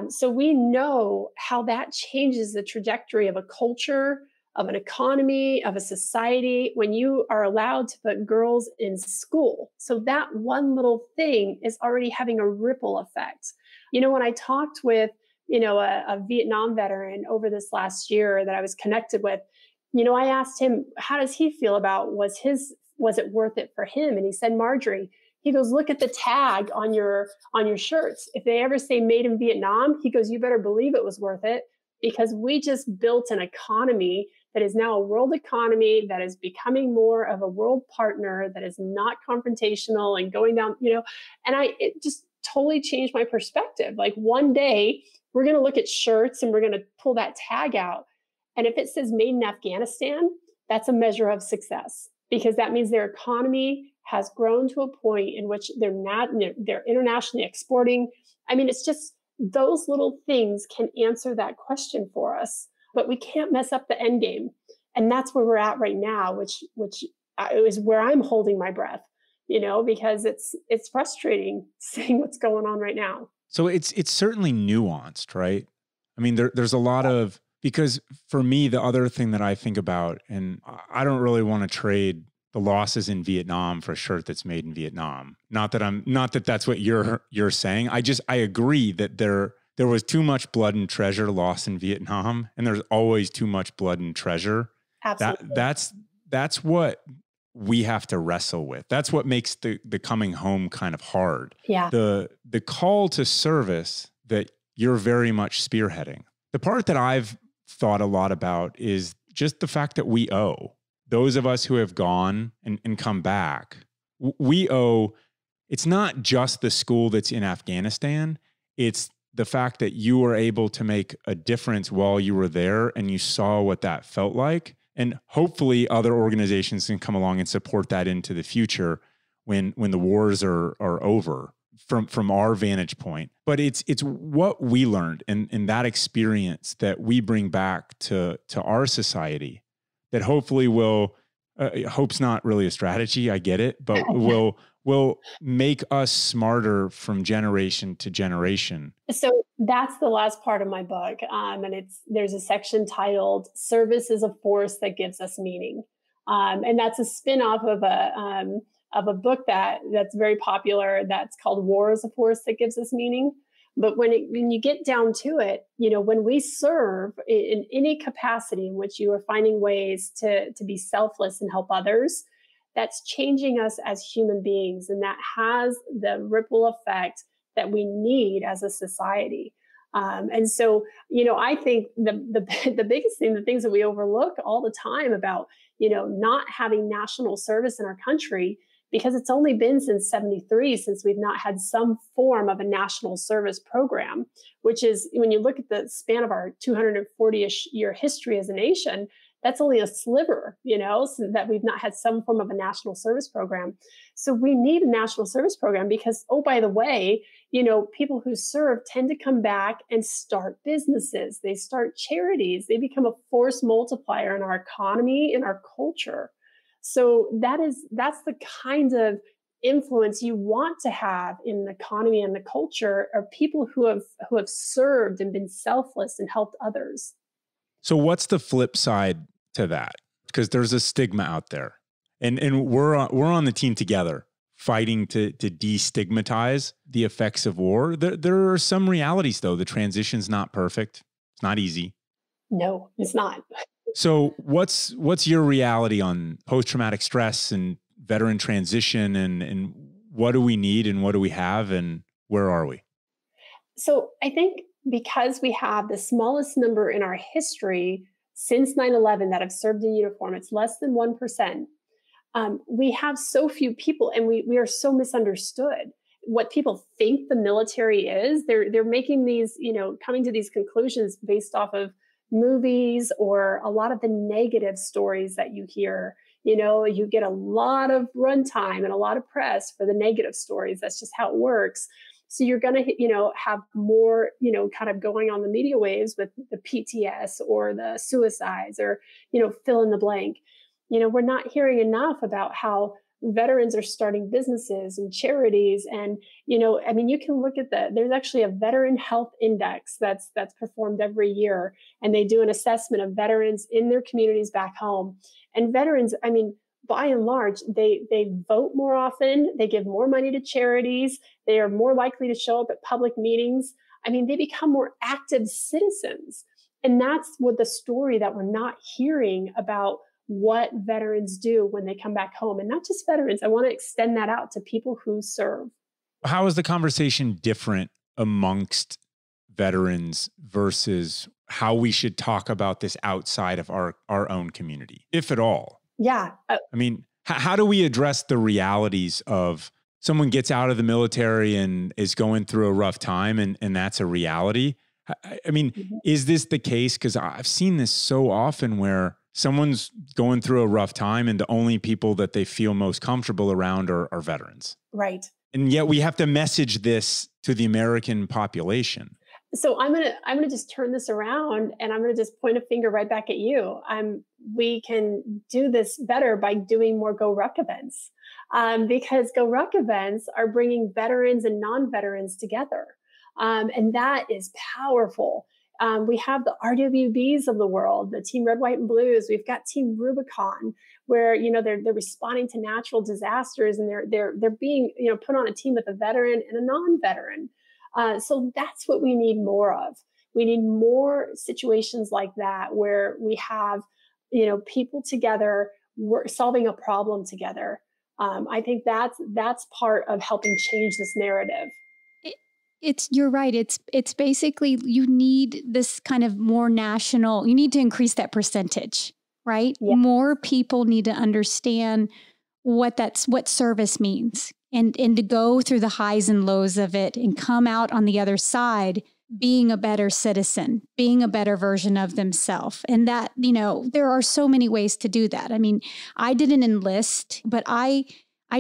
So we know how that changes the trajectory of a culture, of an economy, of a society, when you are allowed to put girls in school. So that one little thing is already having a ripple effect. When I talked with, a Vietnam veteran over this last year that I was connected with, I asked him, how does he feel about, was it worth it for him? And he said, Marjorie, he goes, look at the tag on your shirts. If they ever say made in Vietnam, he goes, you better believe it was worth it, because we just built an economy that is now a world economy that is becoming more of a world partner, that is not confrontational and going down, and it just totally changed my perspective. Like, one day we're going to look at shirts and we're going to pull that tag out. And if it says made in Afghanistan, that's a measure of success, because that means their economy has grown to a point in which they're internationally exporting. It's just those little things can answer that question for us, but we can't mess up the end game. And that's where we're at right now, which is where I'm holding my breath, because it's frustrating seeing what's going on right now. So it's certainly nuanced, right? There's a lot of, because for me, the other thing that I think about, and I don't really want to trade the losses in Vietnam for a shirt that's made in Vietnam. Not that that's what you're saying. I agree that there was too much blood and treasure lost in Vietnam, and there's always too much blood and treasure. Absolutely. That's what we have to wrestle with. That's what makes the coming home kind of hard. Yeah. The call to service that you're very much spearheading. The part that I've thought a lot about is just the fact that we owe. Those of us who have gone and come back, we owe. It's not just the school that's in Afghanistan. It's the fact that you were able to make a difference while you were there and you saw what that felt like. And hopefully other organizations can come along and support that into the future when the wars are over from our vantage point. But it's what we learned in that experience that we bring back to our society that hopefully will, hope's not really a strategy, I get it, but will make us smarter from generation to generation. So that's the last part of my book. And there's a section titled "Service is a Force That Gives Us Meaning." And that's a spin-off of a book that's very popular that's called "War is a Force That Gives Us Meaning." But when you get down to it, when we serve in any capacity in which you are finding ways to be selfless and help others, that's changing us as human beings. And that has the ripple effect that we need as a society. And so, I think the biggest thing, the things that we overlook all the time about, not having national service in our country, because it's only been since 73 since we've not had some form of a national service program, which is, when you look at the span of our 240-ish year history as a nation, that's only a sliver, so that we've not had some form of a national service program. So we need a national service program because, oh, by the way, people who serve tend to come back and start businesses. They start charities. They become a force multiplier in our economy, in our culture. So that's the kind of influence you want to have in the economy and the culture, are people who have served and been selfless and helped others. So what's the flip side to that? Because there's a stigma out there, and we're on the team together fighting to destigmatize the effects of war. There are some realities, though. The transition's not perfect. It's not easy. No, it's not. So what's your reality on post-traumatic stress and veteran transition, and what do we need and what do we have and where are we? So I think because we have the smallest number in our history since 9/11 that have served in uniform, it's less than 1%. We have so few people, and we are so misunderstood. What people think the military is, they're making these, coming to these conclusions based off of movies or a lot of the negative stories that you hear. You get a lot of runtime and a lot of press for the negative stories. That's just how it works. So you're going to, have more, kind of going on the media waves with the PTS or the suicides or, fill in the blank. We're not hearing enough about how veterans are starting businesses and charities. And, you can look at there's actually a veteran health index that's performed every year. And they do an assessment of veterans in their communities back home. And veterans, by and large, they vote more often. They give more money to charities. They are more likely to show up at public meetings. They become more active citizens. And that's what the story that we're not hearing about what veterans do when they come back home. And not just veterans. I want to extend that out to people who serve. How is the conversation different amongst veterans versus how we should talk about this outside of our own community, if at all? Yeah. How do we address the realities of someone gets out of the military and is going through a rough time, and that's a reality? Is this the case? Because I've seen this so often where someone's going through a rough time and the only people that they feel most comfortable around are veterans. Right. And yet we have to message this to the American population. So I'm gonna just turn this around, and I'm gonna just point a finger right back at you. We can do this better by doing more Go Ruck events, because Go Ruck events are bringing veterans and non-veterans together, and that is powerful. We have the RWBs of the world, the Team Red, White, and Blues. We've got Team Rubicon, where they're responding to natural disasters, and they're being put on a team with a veteran and a non-veteran. So that's what we need more of. We need more situations like that where we have, people together solving a problem together. I think that's part of helping change this narrative. You're right. It's basically, you need this kind of more national, you need to increase that percentage, right? Yeah. More people need to understand what service means. And to go through the highs and lows of it and come out on the other side being a better citizen, being a better version of themselves. And that, there are so many ways to do that. I didn't enlist, but I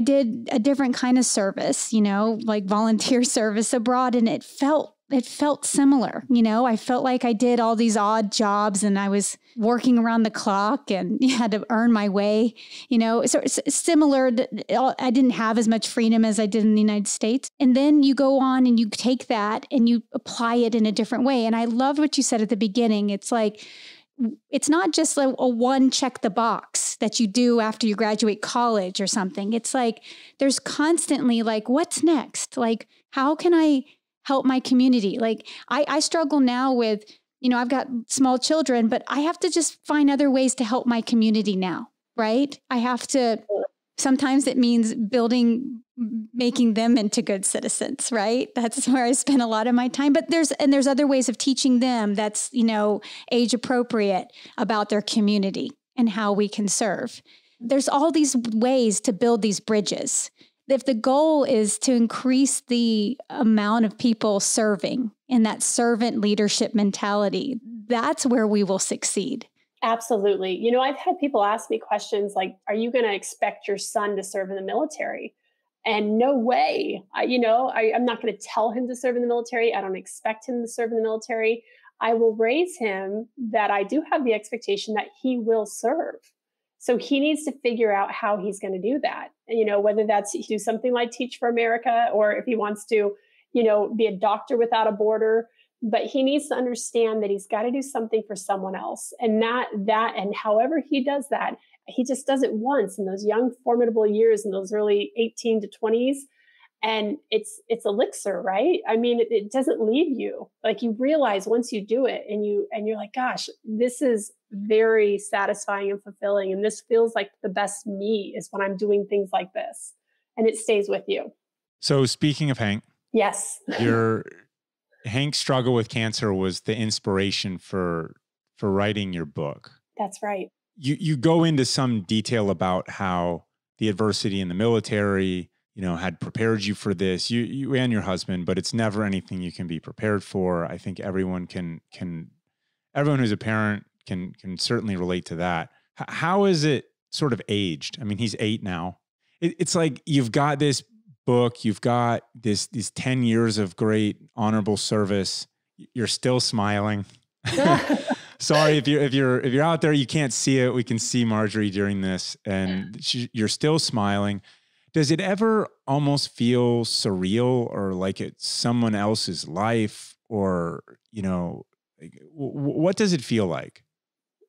did a different kind of service, like volunteer service abroad. And it felt similar. I felt like I did all these odd jobs and I was working around the clock and had to earn my way, so it's similar. I didn't have as much freedom as I did in the United States. And then you go on and you take that and you apply it in a different way. And I loved what you said at the beginning. It's like, it's not just a one check the box that you do after you graduate college or something. It's like, there's constantly like, what's next? Like, how can I help my community? Like I struggle now with, I've got small children, but I have to just find other ways to help my community now, right? Sometimes it means making them into good citizens, right? That's where I spend a lot of my time. But there's other ways of teaching them that's, age appropriate about their community and how we can serve. There's all these ways to build these bridges. If the goal is to increase the amount of people serving in that servant leadership mentality, that's where we will succeed. Absolutely. I've had people ask me questions like, are you going to expect your son to serve in the military? And no way. I'm not going to tell him to serve in the military. I don't expect him to serve in the military. I will raise him that I do have the expectation that he will serve. So he needs to figure out how he's going to do that. Whether that's do something like Teach for America, or if he wants to, be a doctor without a border. But he needs to understand that he's got to do something for someone else. And and however he does that, he just does it once in those young, formidable years, in those early 18 to 20s. And it's elixir, right? I mean, it doesn't leave you. Like, you realize once you do it and you're like, gosh, this is very satisfying and fulfilling. And this feels like the best me is when I'm doing things like this. And it stays with you. So speaking of Hank. Yes. Hank's struggle with cancer was the inspiration for writing your book. That's right. You go into some detail about how the adversity in the military, had prepared you for this, you and your husband, but it's never anything you can be prepared for. I think everyone everyone who's a parent can certainly relate to that. How is it sort of aged? I mean, he's 8 now. It's like you've got this book, you've got these 10 years of great honorable service. You're still smiling. Sorry, if you're out there, you can't see it. We can see Marjorie during this, and you're still smiling. Does it ever almost feel surreal, or like it's someone else's life, or what does it feel like?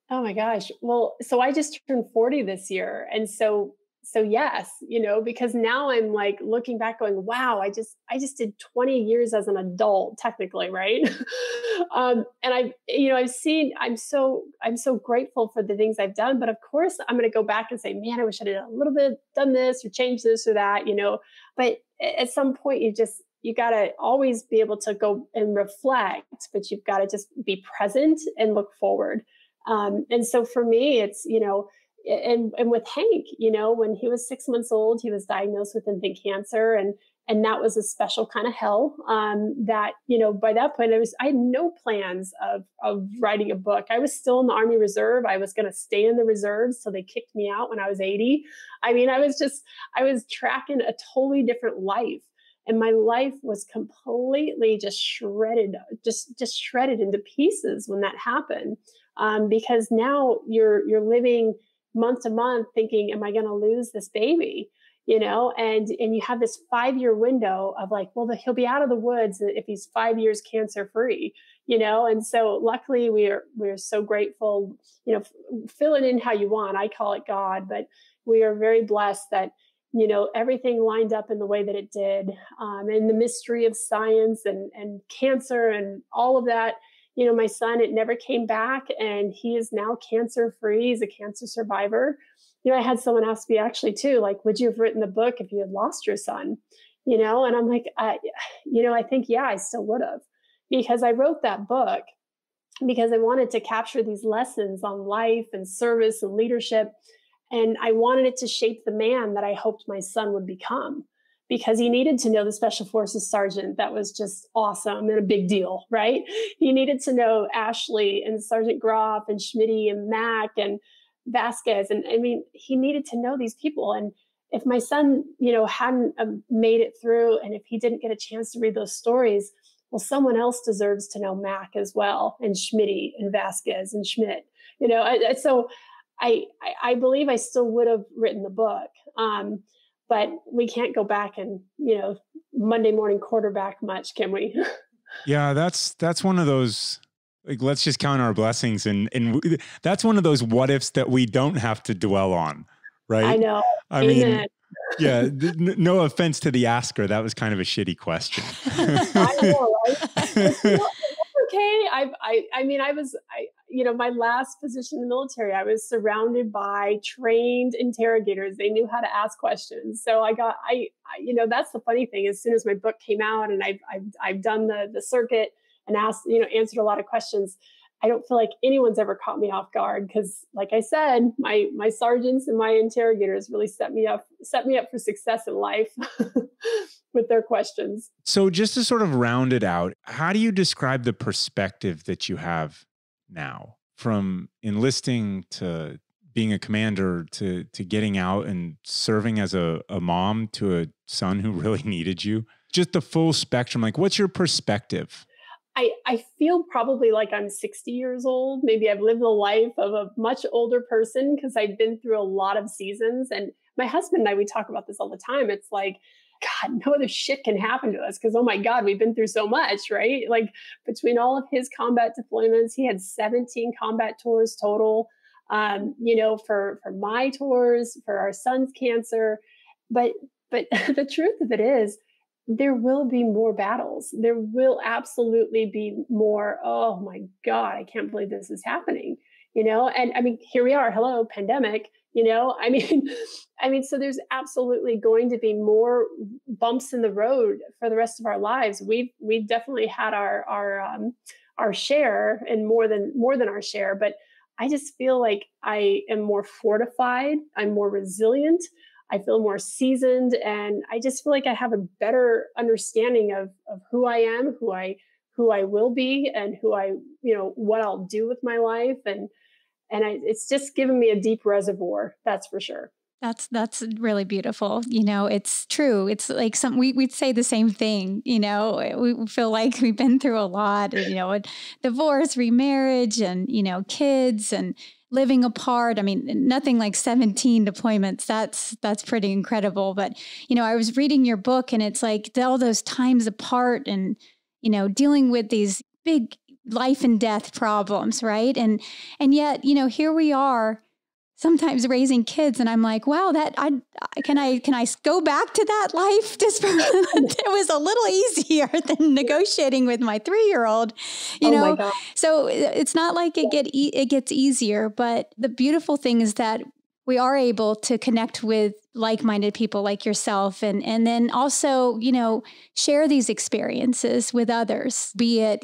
Oh my gosh. Well, so I just turned 40 this year, and so yes, because now I'm like looking back going, wow, I just did 20 years as an adult, technically. Right. And I'm so grateful for the things I've done, but of course I'm going to go back and say, man, I wish I did a little bit, done this or changed this or that, but at some point you got to always be able to go and reflect, but you've got to just be present and look forward. And so for me, it's, and with Hank, when he was 6 months old, he was diagnosed with infant cancer, and that was a special kind of hell. That by that point, I had no plans of writing a book. I was still in the Army Reserve. I was going to stay in the reserves till they kicked me out when I was 80. I mean, I was tracking a totally different life, and my life was completely just shredded, just shredded into pieces when that happened. Because now you're living month to month thinking, am I going to lose this baby? And you have this 5-year window of like, well, he'll be out of the woods if he's 5 years cancer free, and so luckily we're so grateful, fill it in how you want. I call it God, but we are very blessed that, everything lined up in the way that it did, and the mystery of science and cancer and all of that. My son, it never came back, and he is now cancer-free. He's a cancer survivor. I had someone ask me actually too, like, would you have written the book if you had lost your son? And I'm like, I think, yeah, I still would have, because I wrote that book because I wanted to capture these lessons on life and service and leadership. And I wanted it to shape the man that I hoped my son would become, because he needed to know the Special Forces sergeant that was just awesome and a big deal, right? He needed to know Ashley and Sergeant Groff and Schmitty and Mac and Vasquez. And I mean, he needed to know these people. And if my son, hadn't made it through, and if he didn't get a chance to read those stories, well, someone else deserves to know Mac as well, and Schmitty and Vasquez and Schmidt, so I believe I still would have written the book. But we can't go back and, Monday morning quarterback much, can we? Yeah, that's one of those, like, let's just count our blessings. And that's one of those what ifs that we don't have to dwell on, right? I know. I mean, yeah, no offense to the asker. That was kind of a shitty question. I know, right? Okay. My last position in the military, I was surrounded by trained interrogators. They knew how to ask questions. So that's the funny thing. As soon as my book came out and I've done the circuit and answered a lot of questions, I don't feel like anyone's ever caught me off guard because, like I said, my sergeants and my interrogators really set me up for success in life with their questions. So just to sort of round it out, how do you describe the perspective that you have now from enlisting to being a commander to getting out and serving as a mom to a son who really needed you? Just the full spectrum. Like, what's your perspective? I feel probably like I'm 60 years old. Maybe I've lived the life of a much older person because I've been through a lot of seasons. And my husband and I, we talk about this all the time. It's like, God, no other shit can happen to us because, oh my God, we've been through so much, right? Like between all of his combat deployments, he had 17 combat tours total, for my tours, for our son's cancer. But the truth of it is, there will be more battles. There will absolutely be more. Oh my God, I can't believe this is happening. And I mean, here we are. Hello, pandemic. I mean, so there's absolutely going to be more bumps in the road for the rest of our lives. We've definitely had our share and more than our share. But I just feel like I am more fortified. I'm more resilient. I feel more seasoned, and I just feel like I have a better understanding of who I am, who I will be, and what I'll do with my life. It's just given me a deep reservoir. That's for sure. That's really beautiful. It's true. It's like we'd say the same thing. We feel like we've been through a lot, a divorce, remarriage, and, kids and living apart. I mean, nothing like 17 deployments. That's pretty incredible. But, I was reading your book and it's like all those times apart and, dealing with these big life and death problems. Right. And yet, here we are sometimes raising kids. And I'm like, wow, can I go back to that life? Just it was a little easier than negotiating with my 3-year-old, My God. So it's not like it gets easier, but the beautiful thing is that we are able to connect with like-minded people like yourself and then also, share these experiences with others, be it,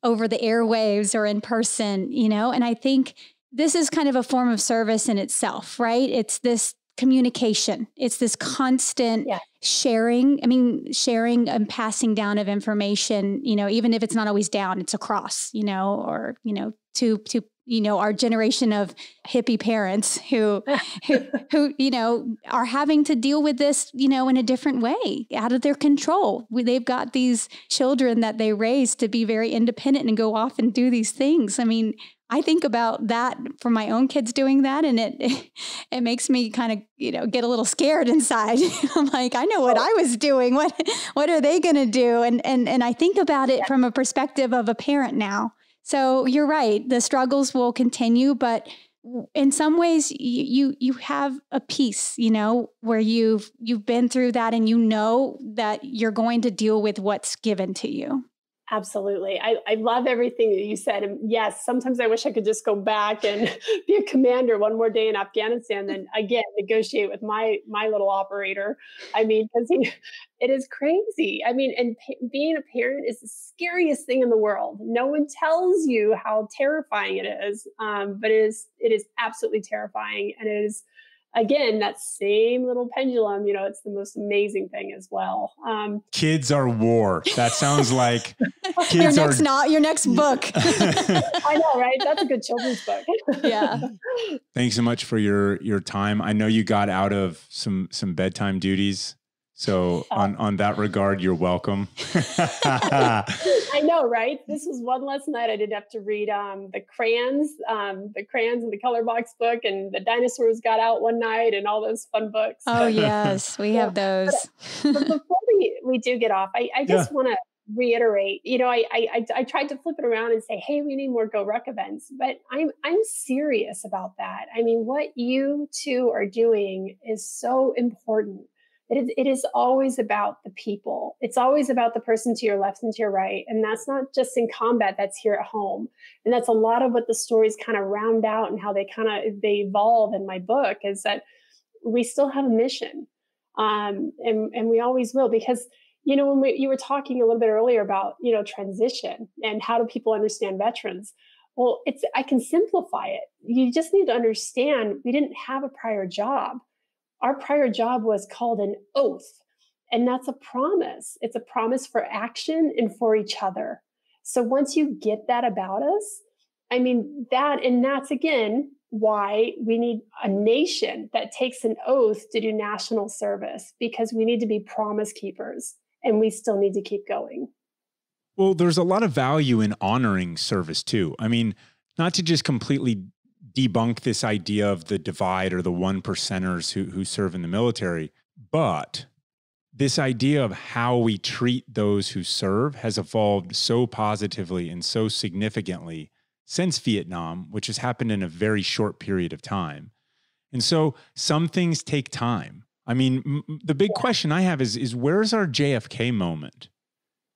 over the airwaves or in person, and I think this is kind of a form of service in itself, right? It's this communication. It's this constant sharing. I mean, sharing and passing down of information, even if it's not always down, it's across, or, to our generation of hippie parents who are having to deal with this, in a different way, out of their control. They've got these children that they raise to be very independent and go off and do these things. I mean, I think about that for my own kids doing that, and it makes me kind of, get a little scared inside. I'm like, I know what I was doing. What are they going to do? And I think about it from a perspective of a parent now. So you're right. The struggles will continue, but in some ways you have a peace, where you've been through that and that you're going to deal with what's given to you. Absolutely. I love everything that you said. And yes, sometimes I wish I could just go back and be a commander one more day in Afghanistan, then again, negotiate with my little operator. I mean, because it is crazy. I mean, and being a parent is the scariest thing in the world. No one tells you how terrifying it is, but it is absolutely terrifying. And it is, again, that same little pendulum, it's the most amazing thing as well. Kids are war. That sounds like kids your next book. I know, right? That's a good children's book. Yeah. Thanks so much for your time. I know you got out of some bedtime duties. So on that regard, you're welcome. I know, right? This was one less night I didn't have to read the crayons and the color box book, and the dinosaurs got out one night, and all those fun books. Oh yes, we have those. But before we do get off, I just want to reiterate. I tried to flip it around and say, hey, we need more Go Ruck events, but I'm serious about that. I mean, what you two are doing is so important. It is always about the people. It's always about the person to your left and to your right. And that's not just in combat, that's here at home. And that's a lot of what the stories kind of round out and how they evolve in my book, is that we still have a mission. And we always will, because, when you were talking a little bit earlier about, transition and how do people understand veterans? Well, I can simplify it. You just need to understand we didn't have a prior job. Our prior job was called an oath, and that's a promise. It's a promise for action and for each other. So once you get that about us, that's again why we need a nation that takes an oath to do national service, because we need to be promise keepers and we still need to keep going. Well, there's a lot of value in honoring service too. I mean, not to just completely debunk this idea of the divide or the 1%ers who serve in the military, but this idea of how we treat those who serve has evolved so positively and so significantly since Vietnam, which has happened in a very short period of time. And so some things take time. I mean, the big question I have is where's our JFK moment?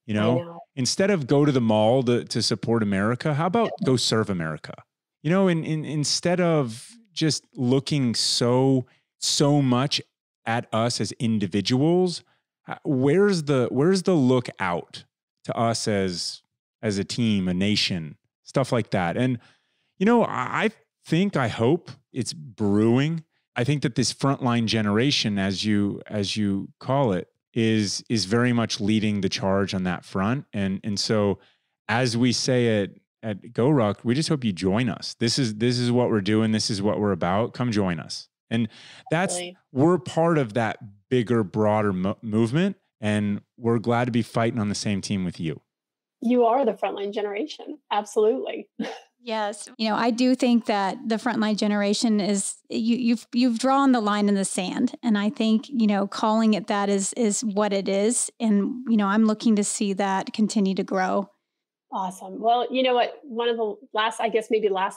You know, instead of go to the mall to support America, how about go serve America? You know, instead of just looking so much at us as individuals, where's the look out to us as a team, a nation, stuff like that? And, you know, I hope it's brewing. I think that this frontline generation, as you call it, is very much leading the charge on that front. And so as we say at GoRuck, we just hope you join us. This is what we're doing. This is what we're about. Come join us. And we're part of that bigger, broader movement. And we're glad to be fighting on the same team with you. You are the frontline generation. Absolutely. Yes. You know, I do think that the frontline generation is, you've drawn the line in the sand. And I think, you know, calling it that is what it is. And, you know, I'm looking to see that continue to grow. Awesome. Well, you know what, one of the last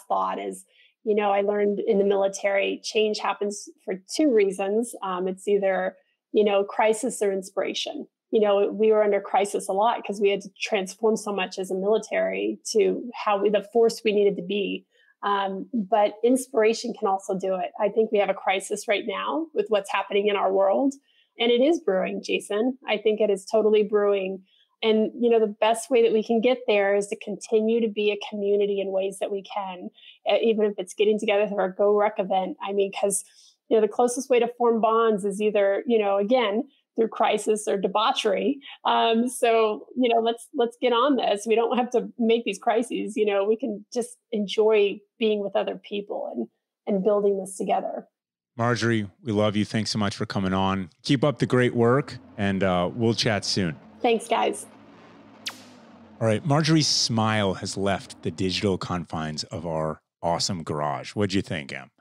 thought is, you know, I learned in the military, change happens for two reasons. It's either, you know, crisis or inspiration. You know, we were under crisis a lot because we had to transform so much as a military to the force we needed to be. But inspiration can also do it. I think we have a crisis right now with what's happening in our world. And it is brewing, Jason. I think it is totally brewing. And, you know, the best way that we can get there is to continue to be a community in ways that we can, even if it's getting together for our GoRuck event. I mean, because, you know, the closest way to form bonds is either, you know, again, through crisis or debauchery. So, you know, let's get on this. We don't have to make these crises. You know, we can just enjoy being with other people and building this together. Marjorie, we love you. Thanks so much for coming on. Keep up the great work, and we'll chat soon. Thanks, guys. All right. Marjorie's smile has left the digital confines of our awesome garage. What'd you think, Em?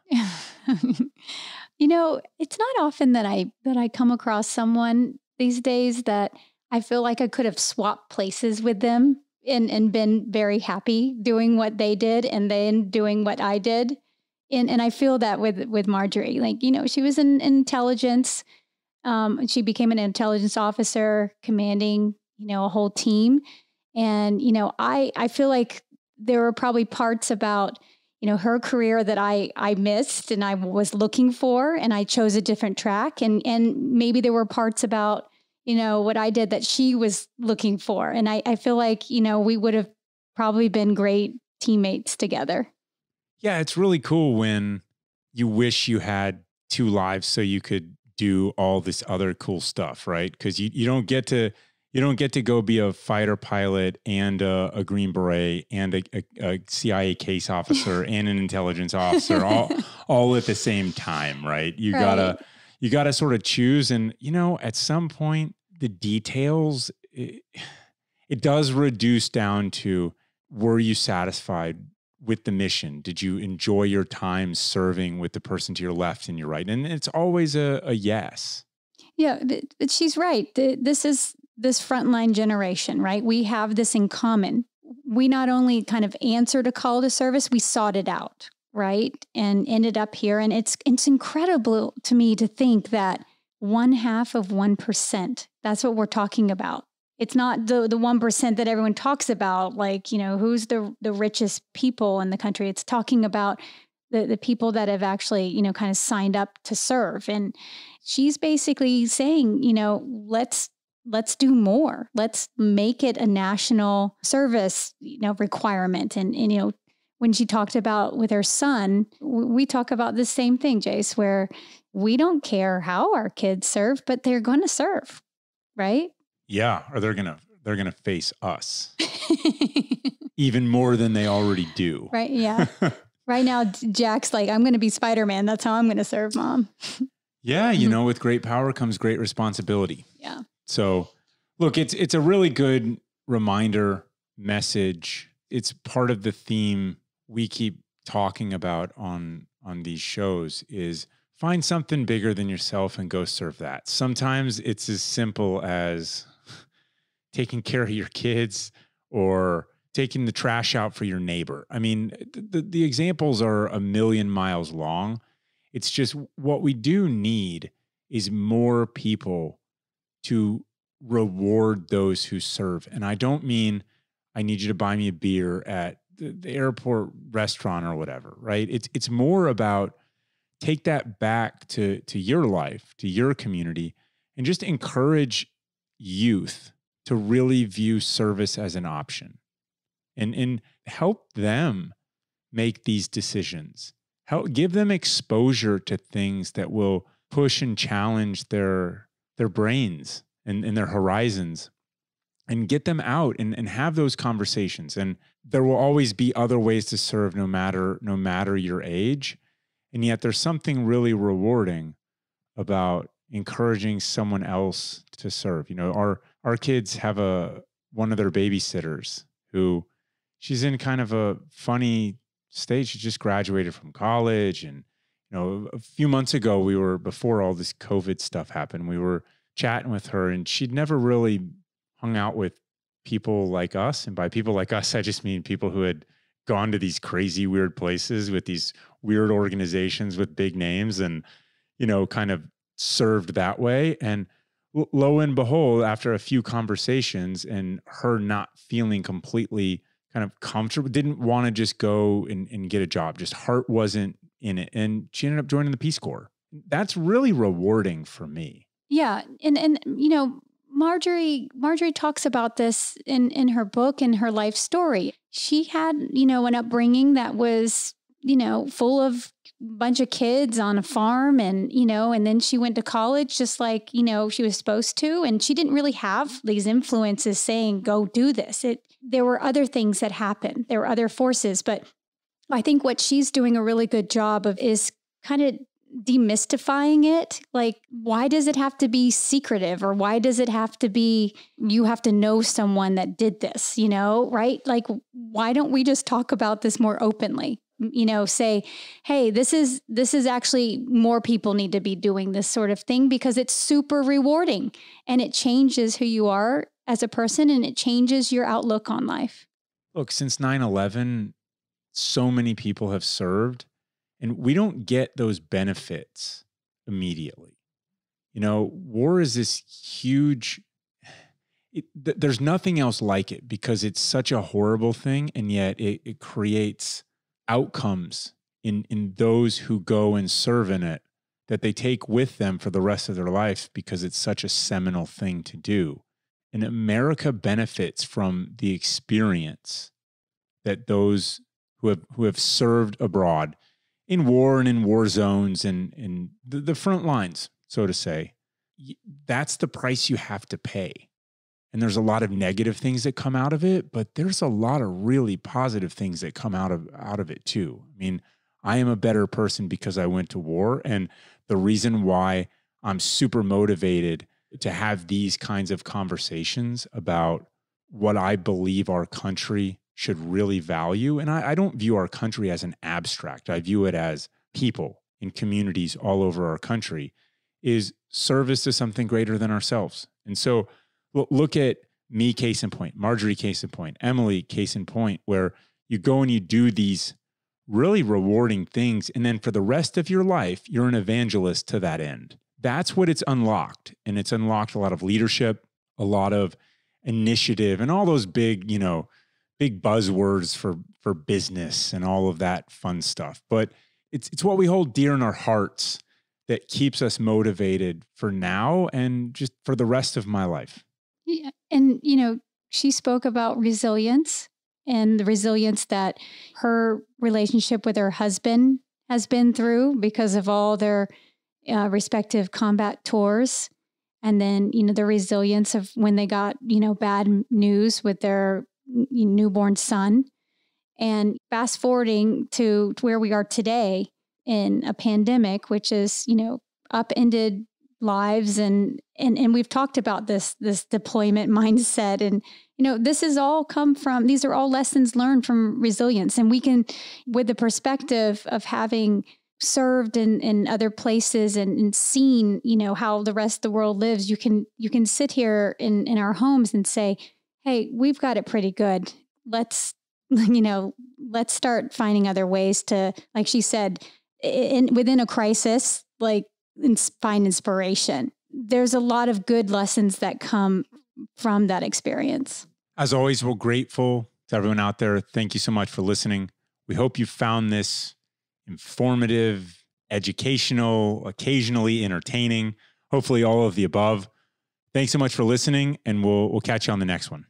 You know, it's not often that I come across someone these days that I feel like I could have swapped places with them and been very happy doing what they did and then doing what I did. And I feel that with Marjorie. Like, you know, she was in intelligence. She became an intelligence officer commanding, you know, a whole team. And, you know, I feel like there were probably parts about, you know, her career that I missed and I was looking for, and I chose a different track. And maybe there were parts about, you know, what I did that she was looking for. And I feel like, you know, we would have probably been great teammates together. Yeah, it's really cool when you wish you had two lives so you could do all this other cool stuff, right? Because you don't get to go be a fighter pilot and a Green Beret and a CIA case officer and an intelligence officer all at the same time, right? You gotta sort of choose. And, you know, at some point, the details, it does reduce down to, were you satisfied with the mission? Did you enjoy your time serving with the person to your left and your right? And it's always a yes. Yeah, but she's right. This frontline generation, right? We have this in common. We not only kind of answered a call to service, we sought it out, right? And ended up here. And it's incredible to me to think that 0.5%, that's what we're talking about. It's not the 1% that everyone talks about, like, you know, who's the richest people in the country. It's talking about the people that have actually, you know, kind of signed up to serve. And she's basically saying, you know, let's do more. Let's make it a national service, you know, requirement. And, you know, when she talked about with her son, we talk about the same thing, Jace, where we don't care how our kids serve, but they're going to serve, right? Yeah, or they're going to face us even more than they already do. Right, yeah. Right now, Jack's like, I'm going to be Spider-Man. That's how I'm going to serve Mom. Yeah, you know, with great power comes great responsibility. Yeah. So, look, it's a really good reminder, message. It's part of the theme we keep talking about on these shows is find something bigger than yourself and go serve that. Sometimes it's as simple as taking care of your kids or taking the trash out for your neighbor. I mean, the examples are a million miles long. It's just what we do need is more people to reward those who serve. And I don't mean I need you to buy me a beer at the airport restaurant or whatever, right? It's more about take that back to your life, to your community, and just encourage youth to really view service as an option and help them make these decisions. Give them exposure to things that will push and challenge their brains and their horizons and get them out and have those conversations. And there will always be other ways to serve no matter your age. And yet there's something really rewarding about encouraging someone else to serve. You know, our kids have one of their babysitters who she's in kind of a funny stage. She just graduated from college. And, you know, a few months ago, before all this COVID stuff happened, we were chatting with her and she'd never really hung out with people like us. And by people like us, I just mean people who had gone to these crazy, weird places with these weird organizations with big names and, you know, kind of served that way. And lo and behold, after a few conversations and her not feeling completely kind of comfortable, didn't want to just go and get a job, just heart wasn't in it. And she ended up joining the Peace Corps. That's really rewarding for me. Yeah. And you know, Marjorie talks about this in her book and her life story. She had, you know, an upbringing that was, you know, full of a bunch of kids on a farm and, you know, and then she went to college just like, you know, she was supposed to. And she didn't really have these influences saying, go do this. There were other things that happened. There were other forces. But I think what she's doing a really good job of is kind of demystifying it. Like, why does it have to be secretive? Or why does it have to be, you have to know someone that did this, you know, right? Like, why don't we just talk about this more openly? You know, say, hey, this is actually more people need to be doing this sort of thing because it's super rewarding and it changes who you are as a person and it changes your outlook on life. Look, since 9/11, so many people have served and we don't get those benefits immediately. You know, war is this huge, there's nothing else like it because it's such a horrible thing. And yet it creates outcomes in those who go and serve in it that they take with them for the rest of their life because it's such a seminal thing to do. And America benefits from the experience that those who have served abroad in war and in war zones and in the front lines, so to say, that's the price you have to pay. And there's a lot of negative things that come out of it, but there's a lot of really positive things that come out of it too. I mean, I am a better person because I went to war. And the reason why I'm super motivated to have these kinds of conversations about what I believe our country should really value. And I don't view our country as an abstract. I view it as people in communities all over our country is service to something greater than ourselves. And so look at me, case in point, Marjorie, case in point, Emily, case in point, where you go and you do these really rewarding things. And then for the rest of your life, you're an evangelist to that end. That's what it's unlocked. And it's unlocked a lot of leadership, a lot of initiative, and all those big, you know, big buzzwords for business and all of that fun stuff. But it's what we hold dear in our hearts that keeps us motivated for now and just for the rest of my life. Yeah. And, you know, she spoke about resilience and the resilience that her relationship with her husband has been through because of all their respective combat tours. And then, the resilience of when they got, bad news with their newborn son. And fast forwarding to where we are today in a pandemic, which is, upended lives. And we've talked about this deployment mindset. And, this has all come from, these are all lessons learned from resilience. And we can, with the perspective of having served in other places and seen, how the rest of the world lives, you can sit here in our homes and say, hey, we've got it pretty good. Let's start finding other ways to, like she said, within a crisis, find inspiration. There's a lot of good lessons that come from that experience. As always, we're grateful to everyone out there. Thank you so much for listening. We hope you found this informative, educational, occasionally entertaining, hopefully all of the above. Thanks so much for listening, and we'll catch you on the next one.